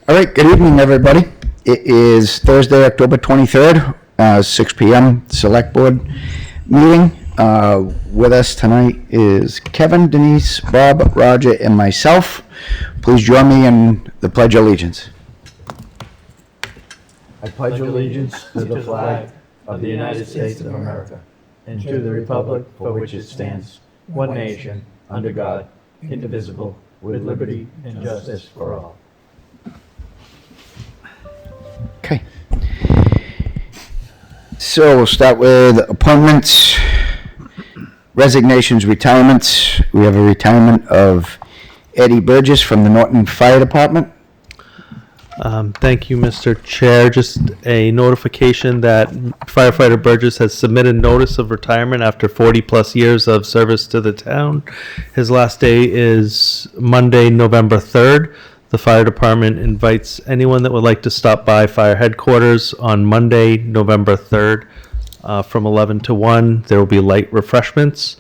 All right, good evening, everybody. It is Thursday, October 23rd, 6 p.m. Select Board meeting. With us tonight is Kevin, Denise, Bob, Roger, and myself. Please join me in the Pledge of Allegiance. I pledge allegiance to the flag of the United States of America and to the republic for which it stands, one nation, under God, indivisible, with liberty and justice for all. Okay. So we'll start with appointments, resignations, retirements. We have a retirement of Eddie Burgess from the Norton Fire Department. Thank you, Mr. Chair. Just a notification that firefighter Burgess has submitted notice of retirement after 40 plus years of service to the town. His last day is Monday, November 3rd. The fire department invites anyone that would like to stop by fire headquarters on Monday, November 3rd, from 11 to 1. There will be light refreshments.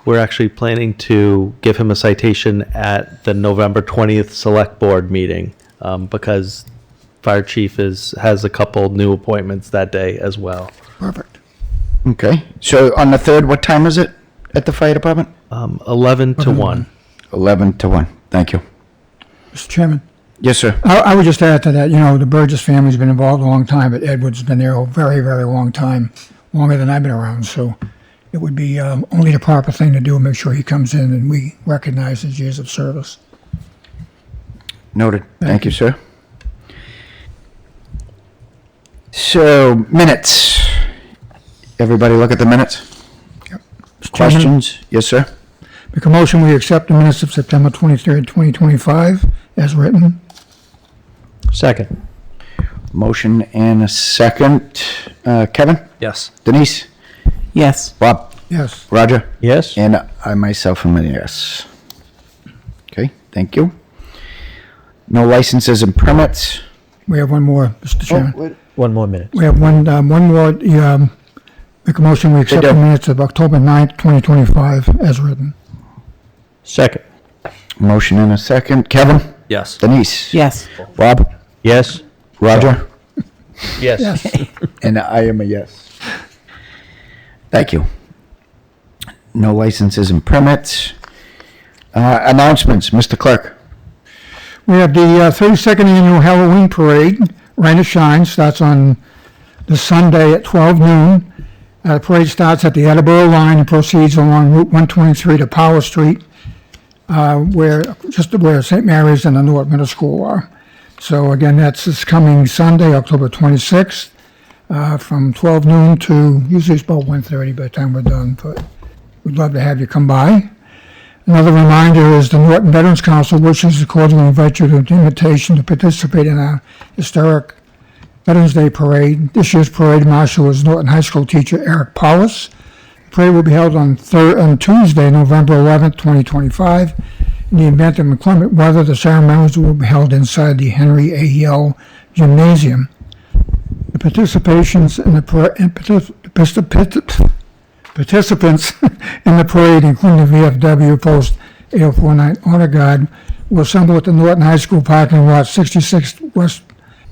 We're actually planning to give him a citation at the November 20th Select Board meeting. Because fire chief has a couple new appointments that day as well. Perfect. Okay. So on the 3rd, what time is it at the fire department? 11 to 1. 11 to 1. Thank you. Mr. Chairman, Yes, sir. I would just add to that, the Burgess family's been involved a long time, but Edward's been there a very, very long time, longer than I've been around. So it would be only the proper thing to do, make sure he comes in and we recognize his years of service. Noted. Thank you, sir. So, minutes. Everybody look at the minutes? Yep. Mr. Chairman, Questions? Yes, sir. make a motion, we accept the minutes of September 23rd, 2025 as written. Second. Motion and a second. Kevin? Yes. Denise? Yes. Bob? Yes. Roger? Yes. And I myself am a yes. Okay, thank you. No licenses and permits. We have one more, Mr. Chairman. wait. 1 more minute. We have one more. Make a motion, we accept do. the minutes of October 9th, 2025 as written. Second. Motion and a second. Kevin? Yes. Denise? Yes. Bob? Yes. Roger? Yes. Yes. And I am a yes. Thank you. No licenses and permits. Announcements, Mr. Clerk. We have the 32nd Annual Halloween Parade, Rain or Shine, starts on this Sunday at 12 noon. The parade starts at the Attleboro line and proceeds along Route 123 to Power Street, where St. Mary's and the North Middle School are. So again, that's this coming Sunday, October 26th, from 12 noon to usually it's about 1:30 by the time we're done, but we'd love to have you come by. Another reminder is the Norton Veterans Council wishes to cordially invite you to an invitation to participate in our historic Veterans Day Parade. This year's parade marshal is Norton High School teacher Eric Paulus. The parade will be held on Tuesday, November 11th, 2025. In the event of inclement weather, the ceremonies will be held inside the Henry A. Yell Gymnasium. The participants in the parade, including the VFW Post 8049 Honor Guard, will assemble at the Norton High School parking lot, 66 West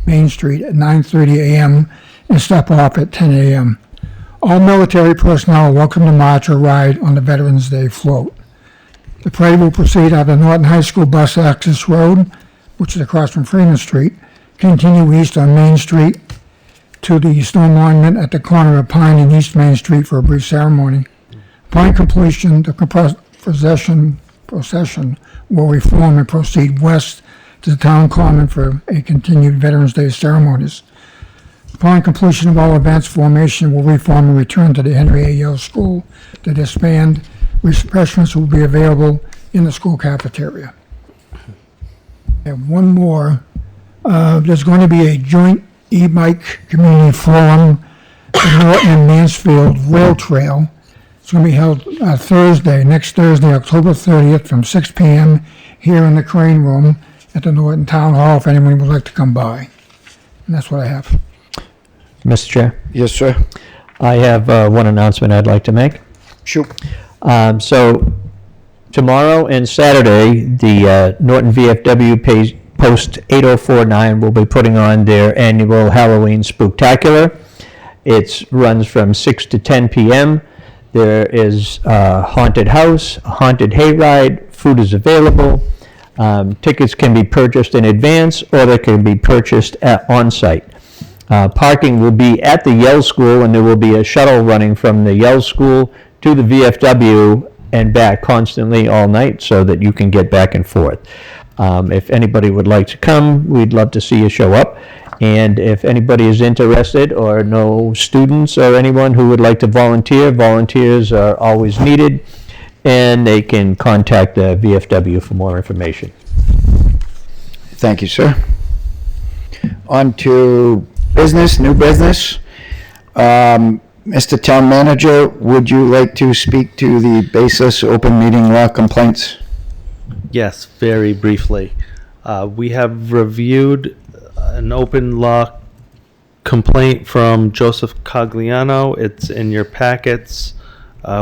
Main Street at 9:30 a.m. and stop off at 10 a.m. All military personnel are welcome to march or ride on the Veterans Day float. The parade will proceed out of Norton High School Bus Access Road, which is across from Freeman Street, continue east on Main Street to the stone monument at the corner of Pine and East Main Street for a brief ceremony. Upon completion, the procession will reform and proceed west to the town common for a continued Veterans Day ceremonies. Upon completion of all events, formation will reform and return to the Henry A. Yale School to disband. Refreshments will be available in the school cafeteria. I have one more. There's going to be a joint e-bike community forum, the Norton and Mansfield Rail Trail. It's going to be held next Thursday, October 30th from 6 p.m. here in the Crane Room at the Norton Town Hall if anyone would like to come by. And that's what I have. Mr. Chair, Yes, sir. I have one announcement I'd like to make. Shoot. So tomorrow and Saturday, the Norton VFW Post 8049 will be putting on their annual Halloween Spooktacular. It runs from 6 to 10 p.m. There is a haunted house, a haunted hayride, food is available. Tickets can be purchased in advance or they can be purchased on-site. Parking will be at the Yale School, and there will be a shuttle running from the Yale School to the VFW and back constantly all night so that you can get back and forth. If anybody would like to come, we'd love to see you show up. And if anybody is interested or know students or anyone who would like to volunteer, volunteers are always needed, and they can contact the VFW for more information. Thank you, sir. On to business, new business. Mr. Town Manager, would you like to speak to the baseless open meeting law complaints? Yes, very briefly. We have reviewed an open law complaint from Joseph Cogliano. It's in your packets.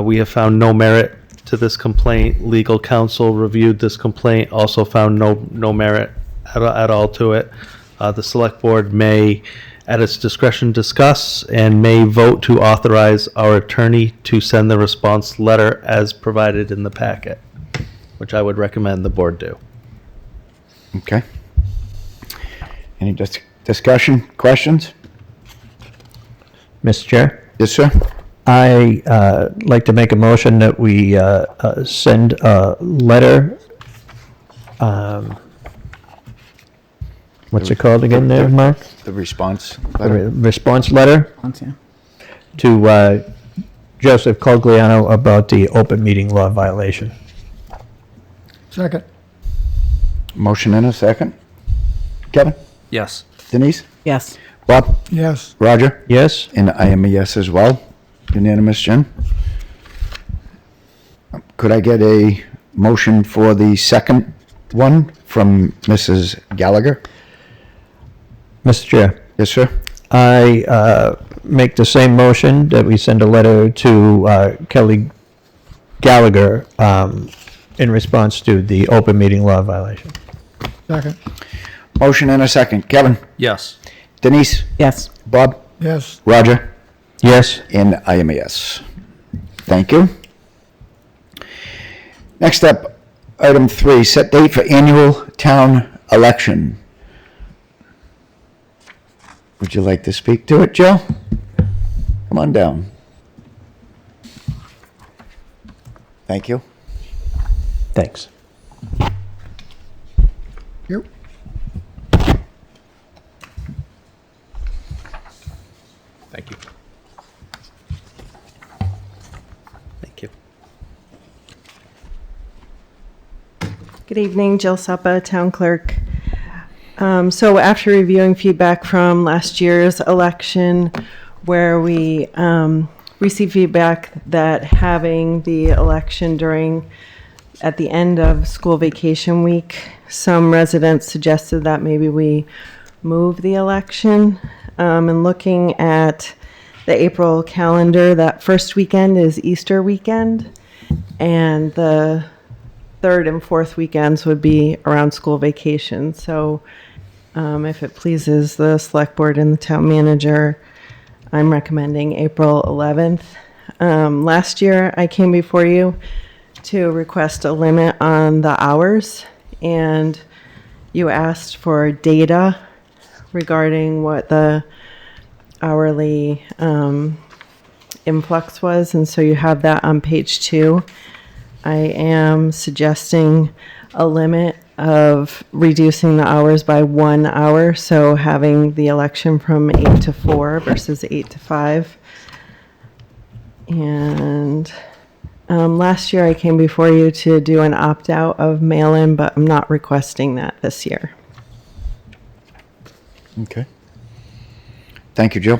We have found no merit to this complaint. Legal counsel reviewed this complaint, also found no merit at all to it. The select board may, at its discretion, discuss and may vote to authorize our attorney to send the response letter as provided in the packet, which I would recommend the board do. Okay. Any discussion, questions? Mr. Chair? Yes, sir. I like to make a motion that we send a letter. What's it called again there, Mark? The response A letter. response letter to Joseph Cogliano about the open meeting law violation. Second. Motion in a second. Kevin? Yes. Denise? Yes. Bob? Yes. Roger? Yes? And I am a yes as well. Unanimous, Jen? Could I get a motion for the second one from Mrs. Gallagher? Mr. Chair, Yes, sir. I make the same motion that we send a letter to Kelly Gallagher in response to the open meeting law violation. Second. Motion in a second. Kevin? Yes. Denise? Yes. Bob? Yes. Roger? Yes? And I am a yes. Thank you. Next up, item 3, set date for annual town election. Would you like to speak to it, Joe? Come on down. Thank you. Thanks. You. Thank you. Thank you. Good evening, Jill Suppa, Town Clerk. So after reviewing feedback from last year's election, where we received feedback that having the election at the end of school vacation week, some residents suggested that maybe we move the election. And looking at the April calendar, that first weekend is Easter weekend, and the third and fourth weekends would be around school vacation. So if it pleases the select board and the town manager, I'm recommending April 11th. Last year, I came before you to request a limit on the hours, and you asked for data regarding what the hourly influx was, and so you have that on page 2. I am suggesting a limit of reducing the hours by 1 hour, so having the election from 8 to 4 versus 8 to 5. And last year I came before you to do an opt-out of mail-in, but I'm not requesting that this year. Okay. Thank you, Joe.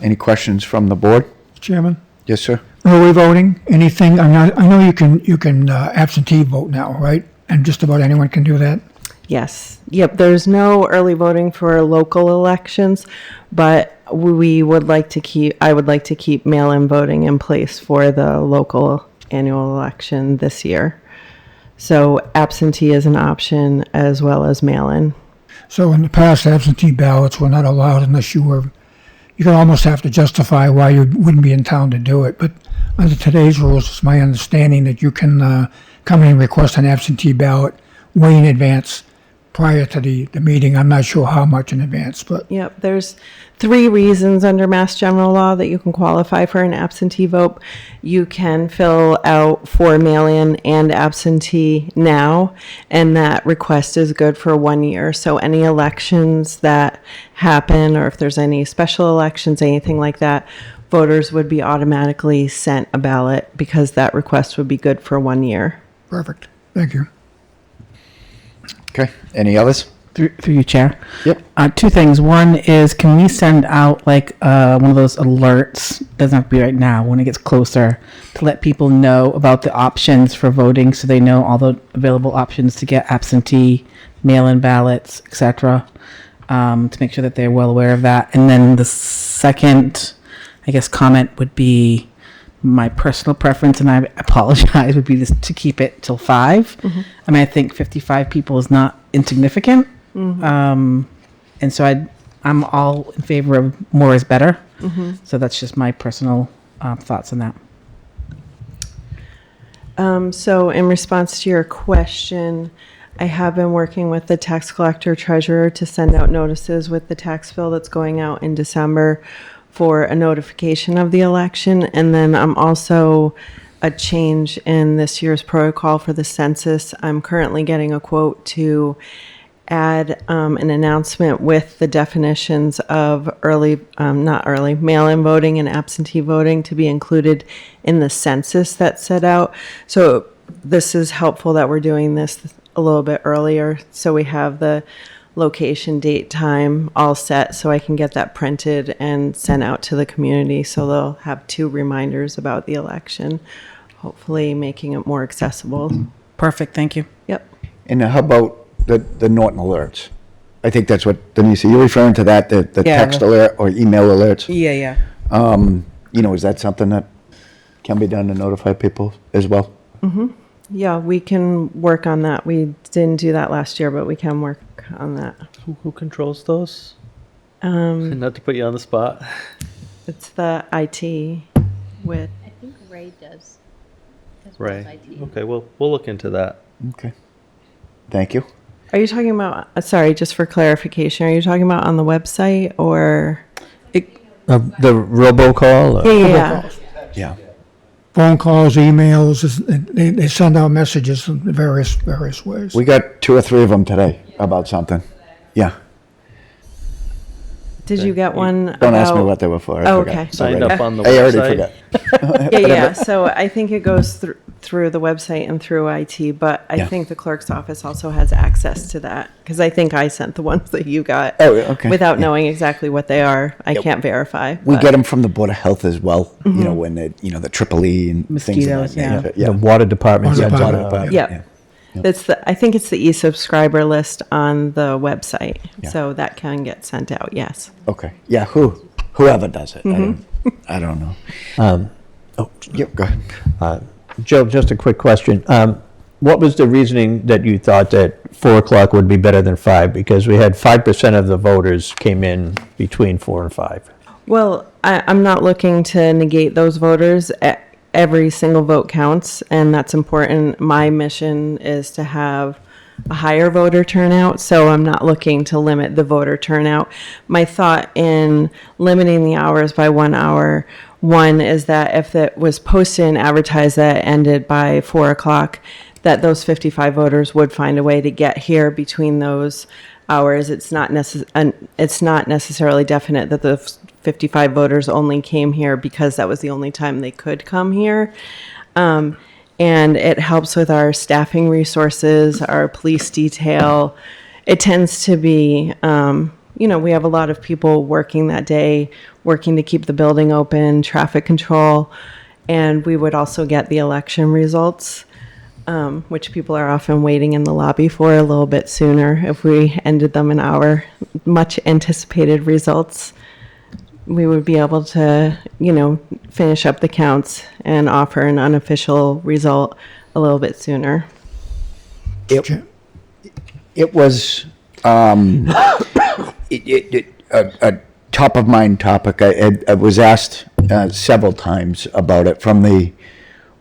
Any questions from the board? Chairman, Yes, sir. early voting, anything, I know you can absentee vote now, right? And just about anyone can do that? Yes. Yep. There's no early voting for local elections, but I would like to keep mail-in voting in place for the local annual election this year. So absentee is an option as well as mail-in. So in the past, absentee ballots were not allowed unless you were, you could almost have to justify why you wouldn't be in town to do it. But under today's rules, it's my understanding that you can come in and request an absentee ballot way in advance prior to the meeting. I'm not sure how much in advance, but Yep, there's 3 reasons under Mass General Law that you can qualify for an absentee vote. You can fill out for mail-in and absentee now, and that request is good for 1 year. So any elections that happen, or if there's any special elections, anything like that, voters would be automatically sent a ballot because that request would be good for 1 year. perfect. Thank you. Okay, any others? Through you, Chair. Yep. 2 things. One is, can we send out like one of those alerts? Doesn't have to be right now. When it gets closer, to let people know about the options for voting, so they know all the available options to get absentee, mail-in ballots, etc. To make sure that they're well aware of that. And then the second, I guess, comment would be my personal preference, and I apologize, would be this, to keep it till 5. I mean, I think 55 people is not insignificant. And so I'm all in favor of more is better. So that's just my personal thoughts on that. So in response to your question, I have been working with the tax collector treasurer to send out notices with the tax bill that's going out in December for a notification of the election. And then I'm also a change in this year's protocol for the census. I'm currently getting a quote to add an announcement with the definitions of mail-in voting and absentee voting to be included in the census that's set out. So this is helpful that we're doing this a little bit earlier, so we have the location, date, time all set, so I can get that printed and sent out to the community, so they'll have 2 reminders about the election, hopefully making it more accessible. Perfect. Thank you. Yep. And how about the Norton alerts? I think that's what, Denise, are you referring to that, the Yeah, text alert or email alerts? Yeah. Is that something that can be done to notify people as well? Yeah, we can work on that. We didn't do that last year, but we can work on that. Who controls those? Not to put you on the spot. It's the IT with, I think Ray does. As well as Right. IT. Okay, we'll look into that. Okay. Thank you. are you talking about, sorry, just for clarification, are you talking about on the website or? The robocall? Yeah. Yeah. Phone calls, emails, they send out messages in various ways. We got 2 or 3 of them today about something. Yeah. Did you get one? Don't ask me about- what they were for. I Oh, forgot. okay. Signed up on the I already website. forgot. Yeah. So I think it goes through the website and through IT, but I Yeah. think the clerk's office also has access to that because I think I sent the ones that you got. Oh, okay. Without knowing exactly what they are. I can't verify. We but- get them from the Board of Health as well, when they, the Triple-E and things of Mosquitoes, that nature. The water department Water sends out department. Yep. I think it's the e-subscriber list on the website, Yeah. so that can get sent out. Yes. Okay. Yeah, whoever does it. I don't know. Yep, go ahead. Jill, just a quick question. What was the reasoning that you thought that 4 o'clock would be better than 5? Because we had 5% of the voters came in between 4 and 5. Well, I'm not looking to negate those voters. Every single vote counts, and that's important. My mission is to have a higher voter turnout, so I'm not looking to limit the voter turnout. My thought in limiting the hours by 1 hour, one is that if it was posted and advertised that it ended by 4 o'clock, that those 55 voters would find a way to get here between those hours. It's not necessarily definite that the 55 voters only came here because that was the only time they could come here. And it helps with our staffing resources, our police detail. It tends to be, we have a lot of people working that day, working to keep the building open, traffic control, and we would also get the election results, which people are often waiting in the lobby for a little bit sooner. If we ended them an hour, much anticipated results, we would be able to, finish up the counts and offer an unofficial result a little bit sooner. It was A top of mind topic. I was asked several times about it from the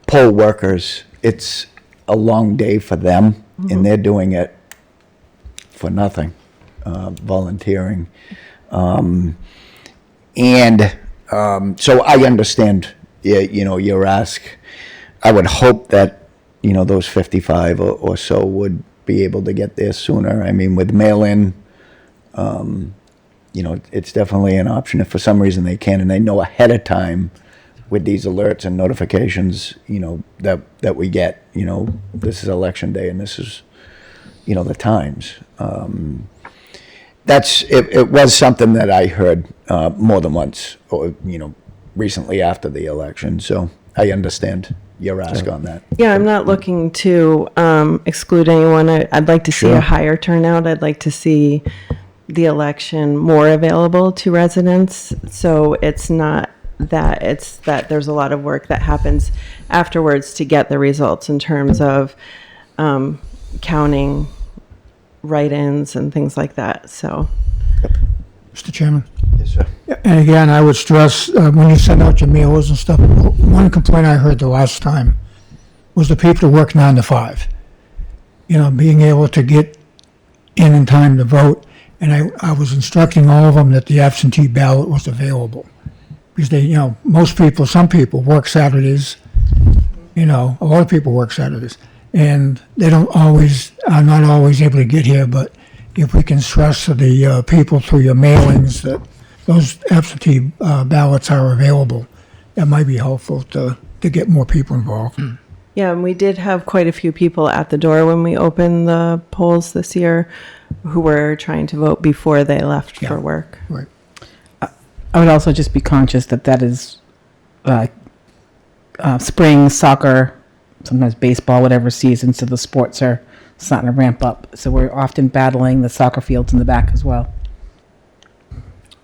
poll workers. It's a long day for them, and they're doing it for nothing, volunteering. So I understand, your ask. I would hope that, those 55 or so would be able to get there sooner. I mean, with mail-in, it's definitely an option if for some reason they can, and they know ahead of time with these alerts and notifications, that we get, this is election day and this is, the times. It was something that I heard more than once, or, recently after the election, so I understand your ask on that. Yeah, I'm not looking to exclude anyone. I'd like to see Sure. a higher turnout. I'd like to see the election more available to residents. So it's not that, it's that there's a lot of work that happens afterwards to get the results in terms of counting write-ins and things like that. So Mr. Chairman? Yes, sir. And again, I would stress, when you send out your mailers and stuff, one complaint I heard the last time was the people who work 9 to 5. Being able to get in time to vote. And I was instructing all of them that the absentee ballot was available. Because some people work Saturdays, a lot of people work Saturdays. And they are not always able to get here, but if we can stress to the people through your mailings that those absentee ballots are available, that might be helpful to get more people involved. yeah, and we did have quite a few people at the door when we opened the polls this year who were trying to vote before they left for work. Right. I would also just be conscious that is spring, soccer, sometimes baseball, whatever season, so the sports are starting to ramp up. So we're often battling the soccer fields in the back as well.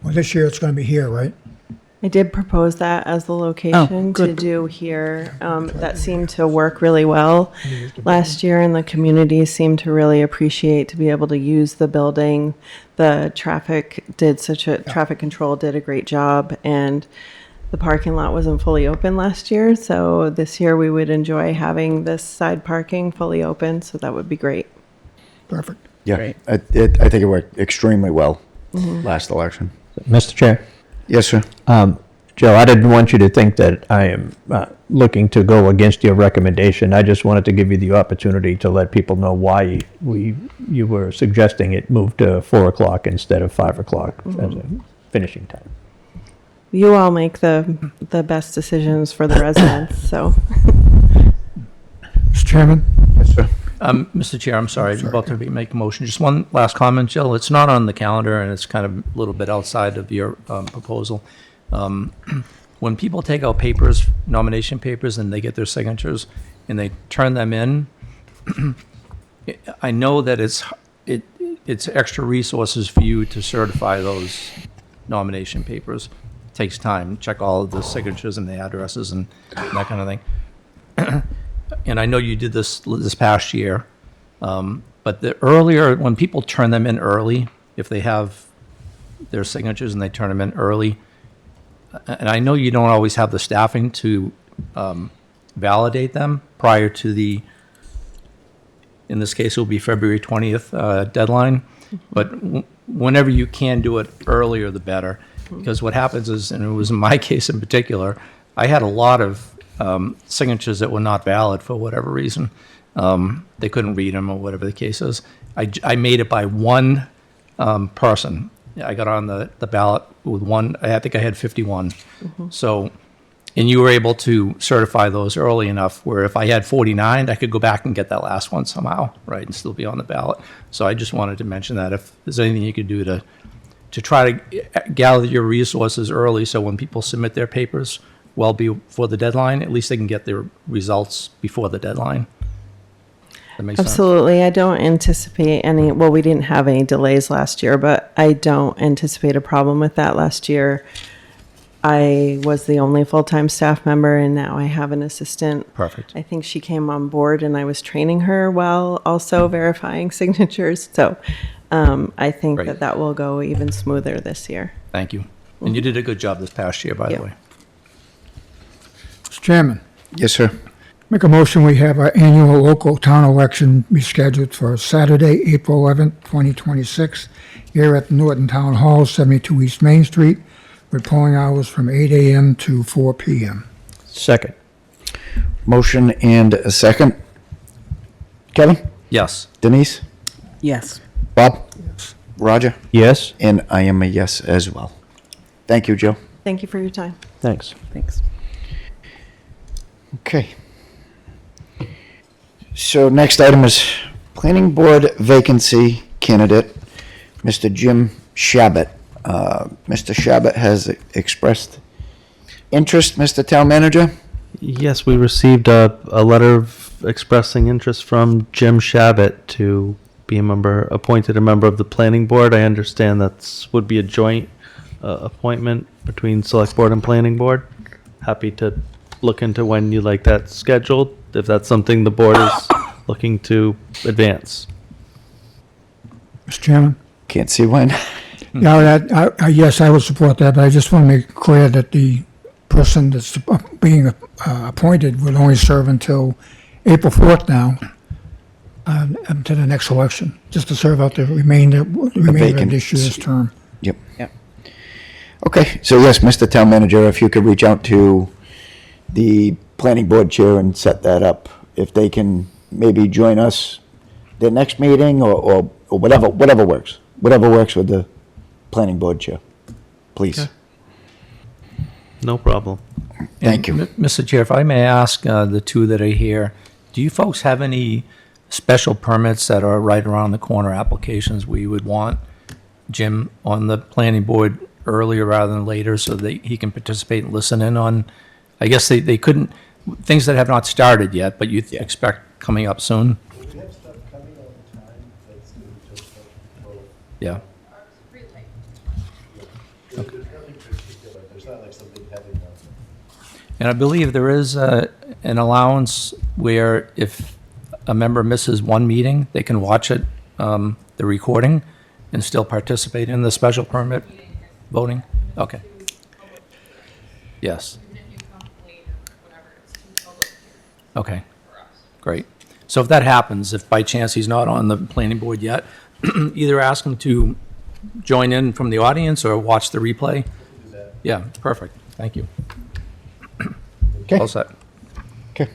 Well, this year it's going to be here, right? I did propose that as the location to good. do here. That seemed to work really well last year, and the community seemed to really appreciate to be able to use the building. The traffic control did a great job, and the parking lot wasn't fully open last year. So this year we would enjoy having this side parking fully open. So that would be great. Perfect. Yeah, I think it worked extremely well last election. Mr. Chair? Yes, sir. Joe, I didn't want you to think that I am looking to go against your recommendation. I just wanted to give you the opportunity to let people know why you were suggesting it move to 4 o'clock instead of 5 o'clock as a finishing time. You all make the best decisions for the residents. So Mr. Chairman? Yes, sir. Mr. Chair, I'm sorry, I'm about to make a motion. Just one last comment, Jill. It's not on the calendar, and it's kind of a little bit outside of your proposal. When people take out papers, nomination papers, and they get their signatures, and they turn them in, I know that it's extra resources for you to certify those nomination papers. It takes time, check all of the signatures and the addresses and that kind of thing. And I know you did this past year, but the earlier, when people turn them in early, if they have their signatures and they turn them in early, and I know you don't always have the staffing to validate them prior to the, in this case, it will be February 20th deadline, but whenever you can do it earlier, the better. Because what happens is, and it was in my case in particular, I had a lot of signatures that were not valid for whatever reason. They couldn't read them or whatever the case is. I made it by one person. I got on the ballot with one. I think I had 51. So, and you were able to certify those early enough where if I had 49, I could go back and get that last one somehow, right, and still be on the ballot. So I just wanted to mention that if there's anything you could do to try to gather your resources early, so when people submit their papers well before the deadline, at least they can get their results before the deadline. That makes sense? absolutely, I don't anticipate any. Well, we didn't have any delays last year, but I don't anticipate a problem with that. Last year, I was the only full-time staff member, and now I have an assistant. Perfect. I think she came on board, and I was training her while also verifying signatures. So I think Great. that will go even smoother this year. Thank you. And you did a good job this past year, by Yeah. the way. Mr. Chairman, Yes, sir. make a motion, we have our annual local town election be scheduled for Saturday, April 11th, 2026, here at the Norton Town Hall, 72 East Main Street, with polling hours from 8 a.m. to 4 p.m. Second. Motion and a second. Kevin? Yes. Denise? Yes. Bob? Roger? Yes? And I am a yes as well. Thank you, Joe. Thank you for your time. Thanks. Thanks. Okay. So next item is planning board vacancy candidate, Mr. Jim Shabbat. Mr. Shabbat has expressed interest, Mr. Town Manager? Yes, we received a letter of expressing interest from Jim Shabbat to be appointed a member of the planning board. I understand that would be a joint appointment between select board and planning board. Happy to look into when you like that scheduled, if that's something the board is looking to advance. Mr. Chairman? Can't see when. Yeah, yes, I would support that, but I just want to make clear that the person that's being appointed would only serve until April 4th now, until the next election, just to serve out the remainder of vacant this year's term. Yep. Yep. Okay, so yes, Mr. Town Manager, if you could reach out to the planning board chair and set that up, if they can maybe join us the next meeting or whatever works. Whatever works with the planning board chair, please. Okay. No problem. Thank you. Mr. Chair, if I may ask the two that are here, do you folks have any special permits that are right around the corner applications where you would want Jim on the planning board earlier rather than later so that he can participate and listen in on, I guess they couldn't, things that have not started yet, but you expect coming up soon? We have stuff coming all the time that's just like, Yeah. there's nothing particular, there's not like some big heavy one. And I believe there is an allowance where if a member misses one meeting, they can watch it, the recording, and still participate in the special permit voting? Okay. Yes. Okay, great. So if that happens, if by chance he's not on the planning board yet, either ask him to join in from the audience or watch the replay. Yeah, perfect. Thank you. Okay. All set. Okay.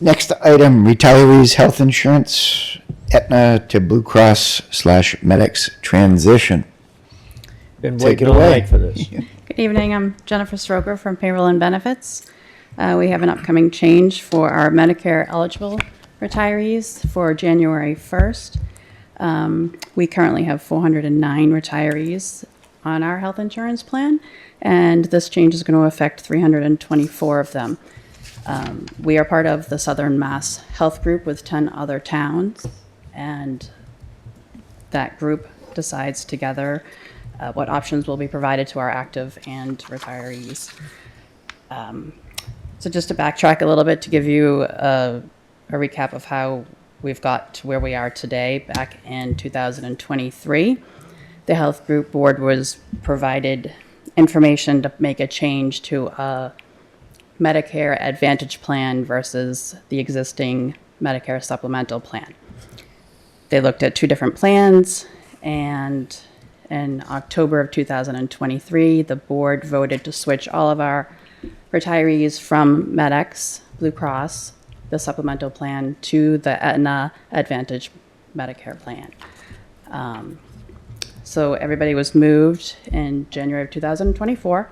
Next item, retirees' health insurance, Aetna to Blue Cross / Medics transition. Been Take waiting it all away. night for this. Good evening, I'm Jennifer Stroger from Payroll and Benefits. We have an upcoming change for our Medicare eligible retirees for January 1st. We currently have 409 retirees on our health insurance plan, and this change is going to affect 324 of them. We are part of the Southern Mass Health Group with 10 other towns, and that group decides together what options will be provided to our active and retirees. So just to backtrack a little bit to give you a recap of how we've got to where we are today. Back in 2023, the health group board was provided information to make a change to a Medicare Advantage plan versus the existing Medicare supplemental plan. They looked at two different plans, and in October of 2023, the board voted to switch all of our retirees from MedX, Blue Cross, the supplemental plan, to the Aetna Advantage Medicare plan. So everybody was moved in January of 2024.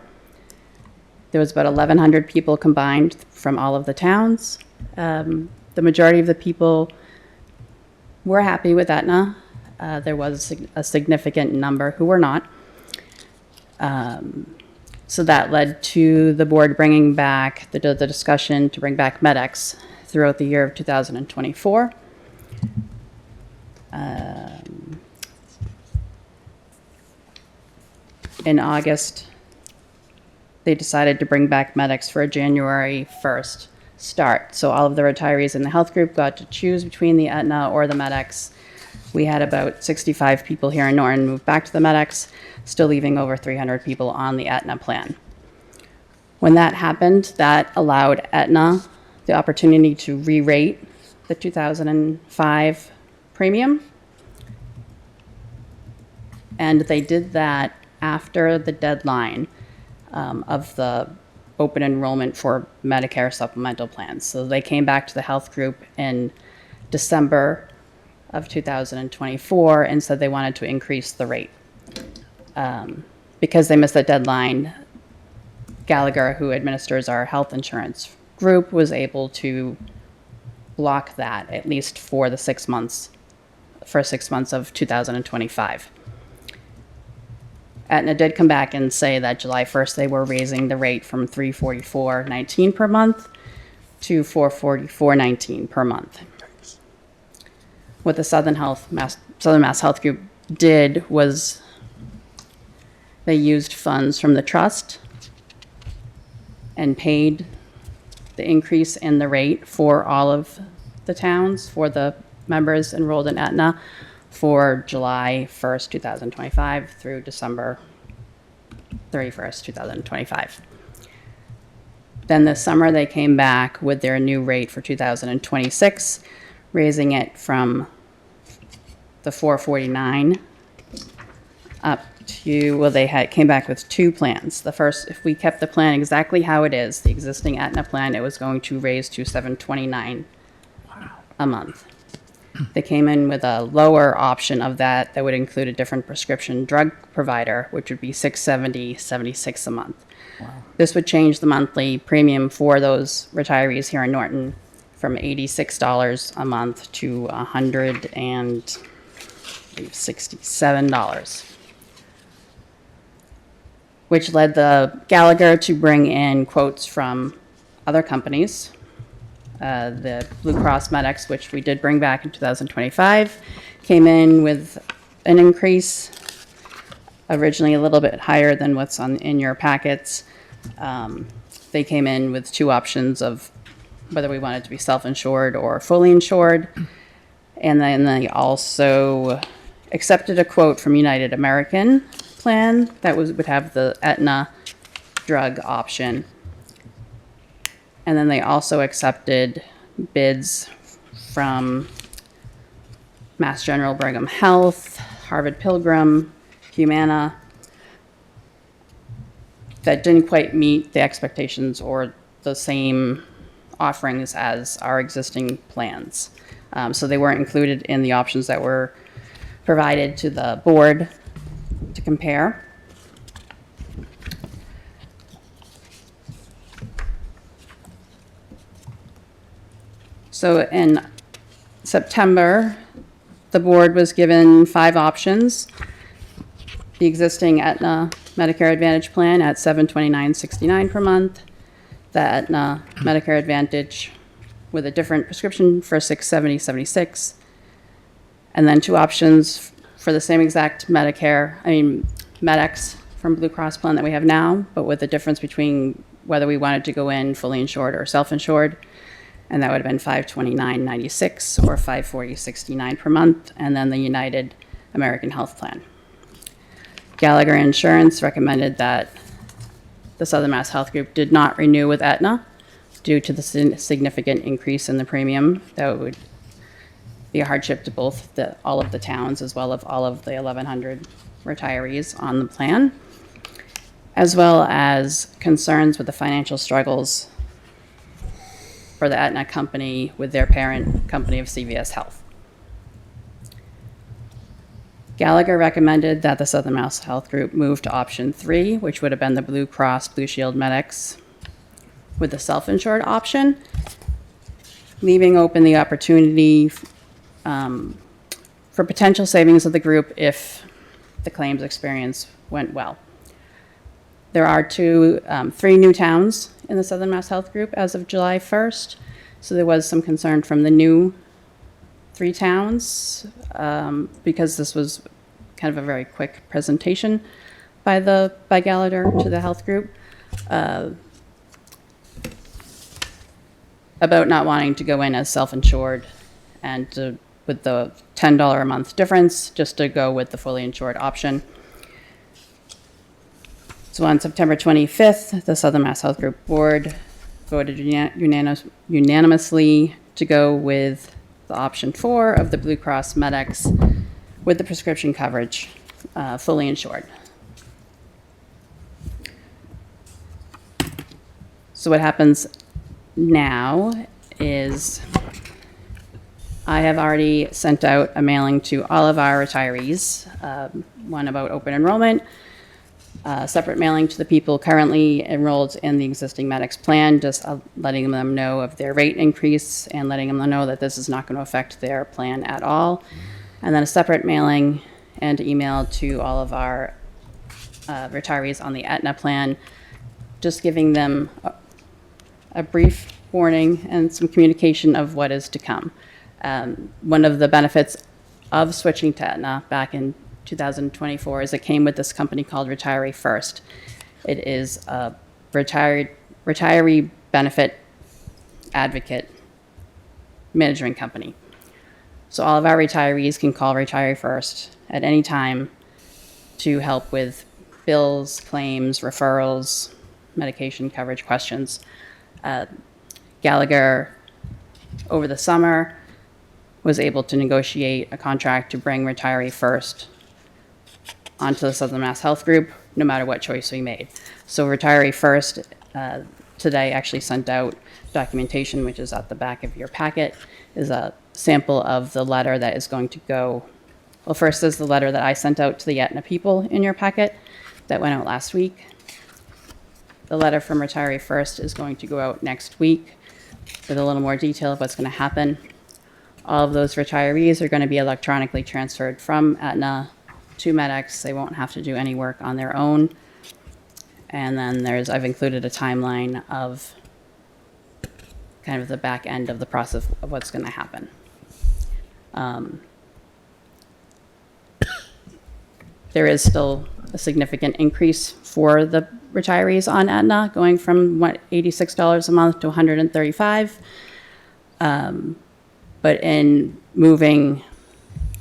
There was about 1,100 people combined from all of the towns. The majority of the people were happy with Aetna. There was a significant number who were not. So that led to the board bringing back the discussion to bring back MedX throughout the year of 2024. In August, they decided to bring back MedX for a January 1st start. So all of the retirees in the health group got to choose between the Aetna or the MedX we had about 65 people here in Norton move back to the Med-Ex, still leaving over 300 people on the Aetna plan. When that happened, that allowed Aetna the opportunity to re-rate the 2005 premium. And they did that after the deadline of the open enrollment for Medicare supplemental plans. So they came back to the health group in December of 2024 and said they wanted to increase the rate. Because they missed the deadline, Gallagher, who administers our health insurance group, was able to block that at least for the 6 months, for 6 months of 2025. Aetna did come back and say that July 1st they were raising the rate from $344.19 per month to $444.19 per month. What the Southern Mass Health Group did was they used funds from the trust and paid the increase in the rate for all of the towns, for the members enrolled in Aetna, for July 1st, 2025 through December 31st, 2025. Then this summer they came back with their new rate for 2026, raising it from the $449 up to, well, came back with two plans. The first, if we kept the plan exactly how it is, the existing Aetna plan, it was going to raise to $729 a month. They came in with a lower option of that would include a different prescription drug provider, which would be $670.76 a month. Wow. This would change the monthly premium for those retirees here in Norton from $86 a month to $167, which led the Gallagher to bring in quotes from other companies. The Blue Cross Med-Ex, which we did bring back in 2025, came in with an increase, originally a little bit higher than what's in your packets. They came in with two options of whether we wanted to be self-insured or fully insured. And then they also accepted a quote from United American plan that would have the Aetna drug option. And then they also accepted bids from Mass General Brigham Health, Harvard Pilgrim, Humana, that didn't quite meet the expectations or the same offerings as our existing plans. So they weren't included in the options that were provided to the board to compare. So in September, the board was given 5 options. The existing Aetna Medicare Advantage plan at $729.69 per month. The Aetna Medicare Advantage with a different prescription for $670.76. And then 2 options for the same exact Med-Ex from Blue Cross plan that we have now, but with the difference between whether we wanted to go in fully insured or self-insured. And that would have been $529.96 or $540.69 per month, and then the United American Health Plan. Gallagher Insurance recommended that the Southern Mass Health Group did not renew with Aetna due to the significant increase in the premium. That would be a hardship to both all of the towns as well as all of the 1,100 retirees on the plan, as well as concerns with the financial struggles for the Aetna company with their parent company of CVS Health. Gallagher recommended that the Southern Mass Health Group move to option 3, which would have been the Blue Cross Blue Shield Med-Ex with the self-insured option, leaving open the opportunity for potential savings of the group if the claims experience went well. There are 3 new towns in the Southern Mass Health Group as of July 1st. So there was some concern from the new 3 towns because this was kind of a very quick presentation by Gallagher to the health group about not wanting to go in as self-insured and to with the $10 a month difference, just to go with the fully insured option. So on September 25th, the Southern Mass Health Group Board voted unanimously to go with the option 4 of the Blue Cross Medex with the prescription coverage, fully insured. So what happens now is I have already sent out a mailing to all of our retirees, one about open enrollment, a separate mailing to the people currently enrolled in the existing Medex plan, just letting them know of their rate increase and letting them know that this is not going to affect their plan at all. And then a separate mailing and email to all of our retirees on the Aetna plan, just giving them a brief warning and some communication of what is to come. One of the benefits of switching to Aetna back in 2024 is it came with this company called Retiree First. It is a retiree benefit advocate management company. So all of our retirees can call Retiree First at any time to help with bills, claims, referrals, medication coverage questions. Gallagher, over the summer, was able to negotiate a contract to bring Retiree First onto the Southern Mass Health Group, no matter what choice we made. So Retiree First today actually sent out documentation, which is at the back of your packet, is a sample of the letter that is going to go. Well, first is the letter that I sent out to the Aetna people in your packet that went out last week. The letter from Retiree First is going to go out next week with a little more detail of what's going to happen. All of those retirees are going to be electronically transferred from Aetna to Medex. They won't have to do any work on their own. And then I've included a timeline of kind of the back end of the process of what's going to happen. There is still a significant increase for the retirees on Aetna, going from $86 a month to $135. But in moving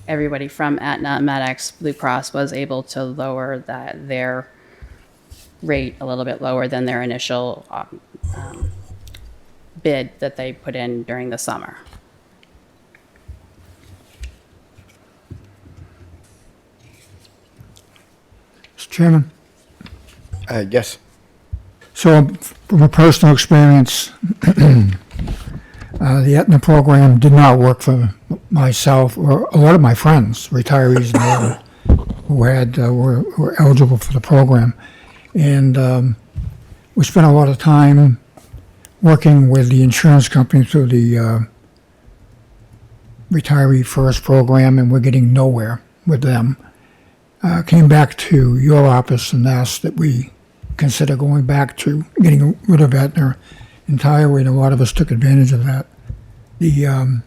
everybody from Aetna, Medex, Blue Cross was able to lower their rate a little bit lower than their initial bid that they put in during the summer. Mr. Chairman, Yes. so from a personal experience, the Aetna program did not work for myself or a lot of my friends, retirees who were eligible for the program. And we spent a lot of time working with the insurance company through the Retiree First program, and we're getting nowhere with them. Came back to your office and asked that we consider going back to getting rid of Aetna entirely, and a lot of us took advantage of that. The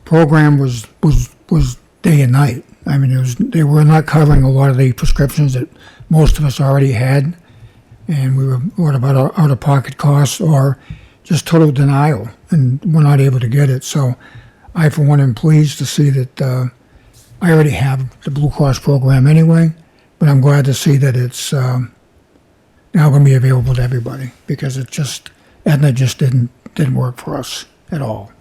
program was day and night. I mean, they were not covering a lot of the prescriptions that most of us already had, and we were what about out-of-pocket costs or just total denial, and we're not able to get it. So I, for one, am pleased to see that I already have the Blue Cross program anyway, but I'm glad to see that it's now going to be available to everybody, because Aetna just didn't work for us at all.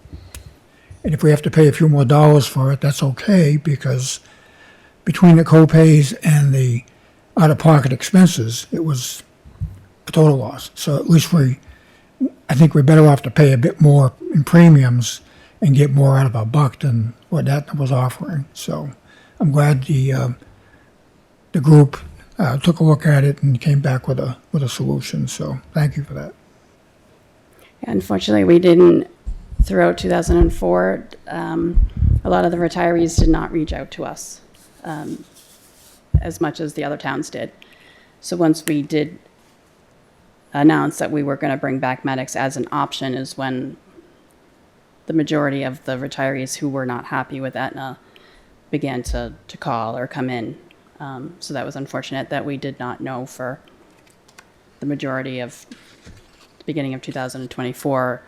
And if we have to pay a few more dollars for it, that's okay, because between the co-pays and the out-of-pocket expenses, it was a total loss. So at least I think we're better off to pay a bit more in premiums and get more out of our buck than what Aetna was offering. So I'm glad the group took a look at it and came back with a solution. So thank you for that. Unfortunately, we didn't, throughout 2004, a lot of the retirees did not reach out to us as much as the other towns did. So once we did announce that we were going to bring back Medex as an option is when the majority of the retirees who were not happy with Aetna began to call or come in. So that was unfortunate that we did not know for the majority of the beginning of 2024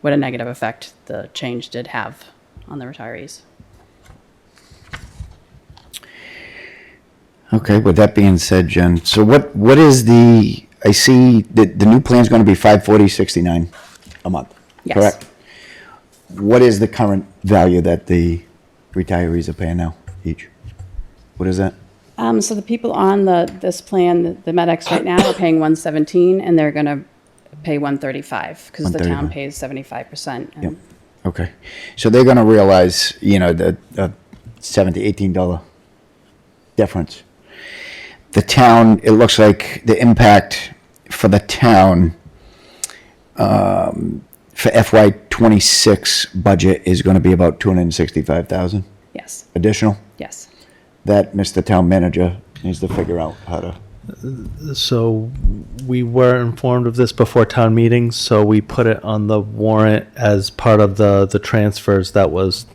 what a negative effect the change did have on the retirees. Okay, with that being said, Jen, so what is I see that the new plan's gonna be 540.69 a month, Yes. correct? What is the current value that the retirees are paying now each? What is that? So the people on this plan, the MedX right now, are paying 117, and they're going to pay 135 because the town 135. pays 75%. Yep. Okay, so they're gonna realize, the $17, $18 difference. The town, it looks like the impact for the town, for FY '26 budget is gonna be about 265,000 Yes, additional. yes. That Mr. Town Manager needs to figure out how to, So we were informed of this before town meetings, so we put it on the warrant as part of the transfers that was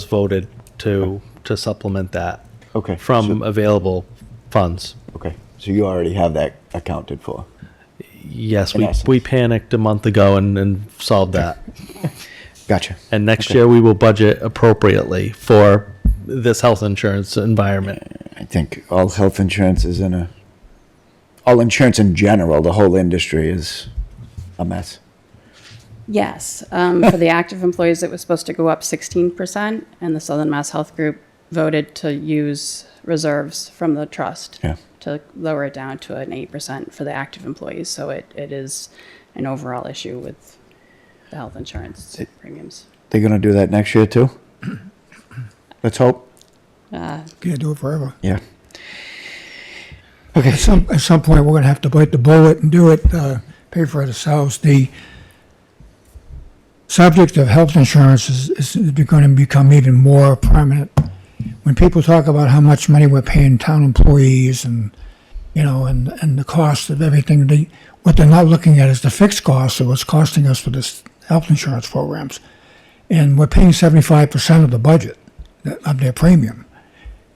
voted to supplement that okay. from available funds. Okay, so you already have that accounted for. Yes, In essence. we panicked a month ago and solved that. Gotcha. And next year we will budget appropriately for this health insurance environment. I think all health insurance is all insurance in general, the whole industry is a mess. Yes, for the active employees, it was supposed to go up 16%, and the Southern Mass Health Group voted to use reserves from the trust Yeah. to lower it down to an 8% for the active employees. So it is an overall issue with the health insurance premiums. They're gonna do that next year too? Let's hope. Can't do it forever. Yeah. At some point, we're gonna have to bite the bullet and do it, pay for it ourselves. The subject of health insurance is going to become even more prominent. When people talk about how much money we're paying town employees and the cost of everything, what they're not looking at is the fixed cost of what's costing us for this health insurance programs. And we're paying 75% of the budget of their premium,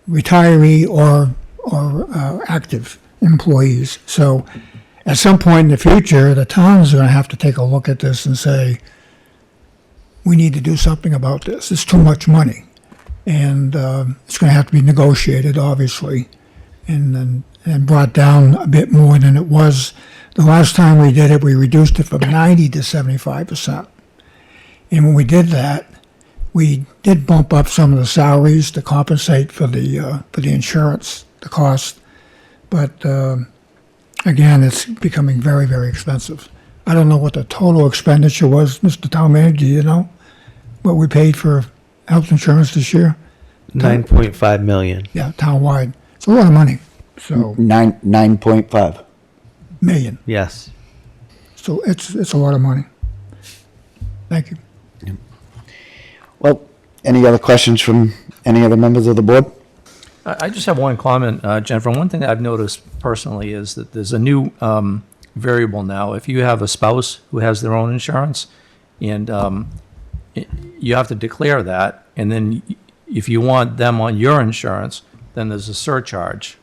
retiree or active employees. So at some point in the future, the town's going to have to take a look at this and say, we need to do something about this. It's too much money. And it's going to have to be negotiated, obviously, and brought down a bit more than it was. The last time we did it, we reduced it from 90 to 75%. And when we did that, we did bump up some of the salaries to compensate for the insurance, the cost. But again, it's becoming very, very expensive. I don't know what the total expenditure was, Mr. Town Manager. Do you know what we paid for health insurance this year? 9.5 million. Yeah, townwide. It's a lot of money. So 9.5. million. Yes. So it's a lot of money. Thank you. Well, any other questions from any other members of the board? I just have one comment, Jennifer. One thing that I've noticed personally is that there's a new variable now. If you have a spouse who has their own insurance, and you have to declare that, and then if you want them on your insurance, then there's a surcharge.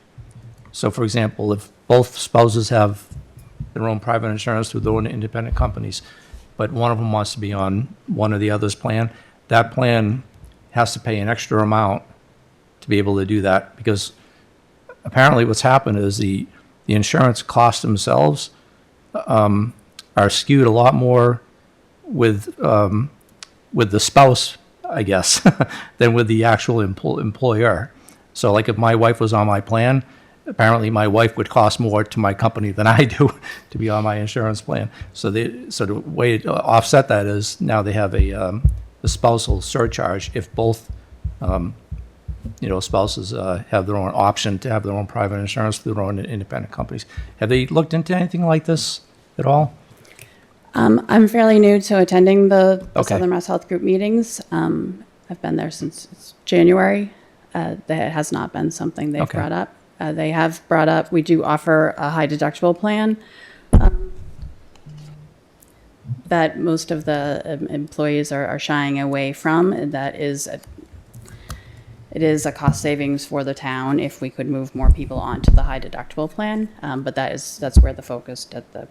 So, for example, if both spouses have their own private insurance through their own independent companies, but one of them wants to be on one or the other's plan, that plan has to pay an extra amount to be able to do that, because apparently what's happened is the insurance costs themselves are skewed a lot more with the spouse, I guess, than with the actual employer. So like if my wife was on my plan, apparently my wife would cost more to my company than I do to be on my insurance plan. So the way to offset that is now they have a spousal surcharge if both spouses have their own option to have their own private insurance through their own independent companies. Have they looked into anything like this at all? I'm fairly new to attending the Okay. Southern Mass Health Group meetings. I've been there since January. That has not been something they've Okay. brought up. They have brought up, we do offer a high deductible plan that most of the employees are shying away from. It is a cost savings for the town if we could move more people onto the high deductible plan. But that's where the focus at the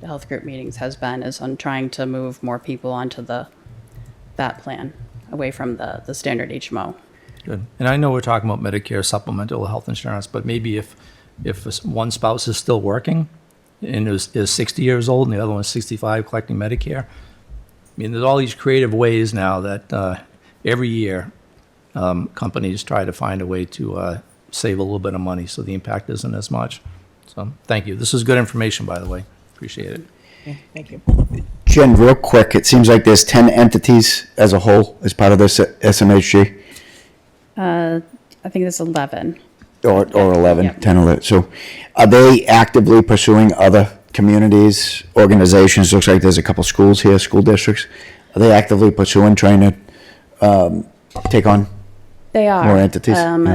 the health group meetings has been, is on trying to move more people onto that plan, away from the standard HMO. Good. And I know we're talking about Medicare supplemental health insurance, but maybe if one spouse is still working and is 60 years old and the other one is 65 collecting Medicare, I mean, there's all these creative ways now that every year companies try to find a way to save a little bit of money so the impact isn't as much. So thank you. This is good information, by the way. Appreciate it. Thank you. Jen, real quick, it seems like there's 10 entities as a whole as part of this SMHG, I think it's 11. or 11, Yep. 10, 11. So are they actively pursuing other communities, organizations? Looks like there's a couple schools here, school districts. Are they actively pursuing, trying to take on? They are. More entities? Yeah.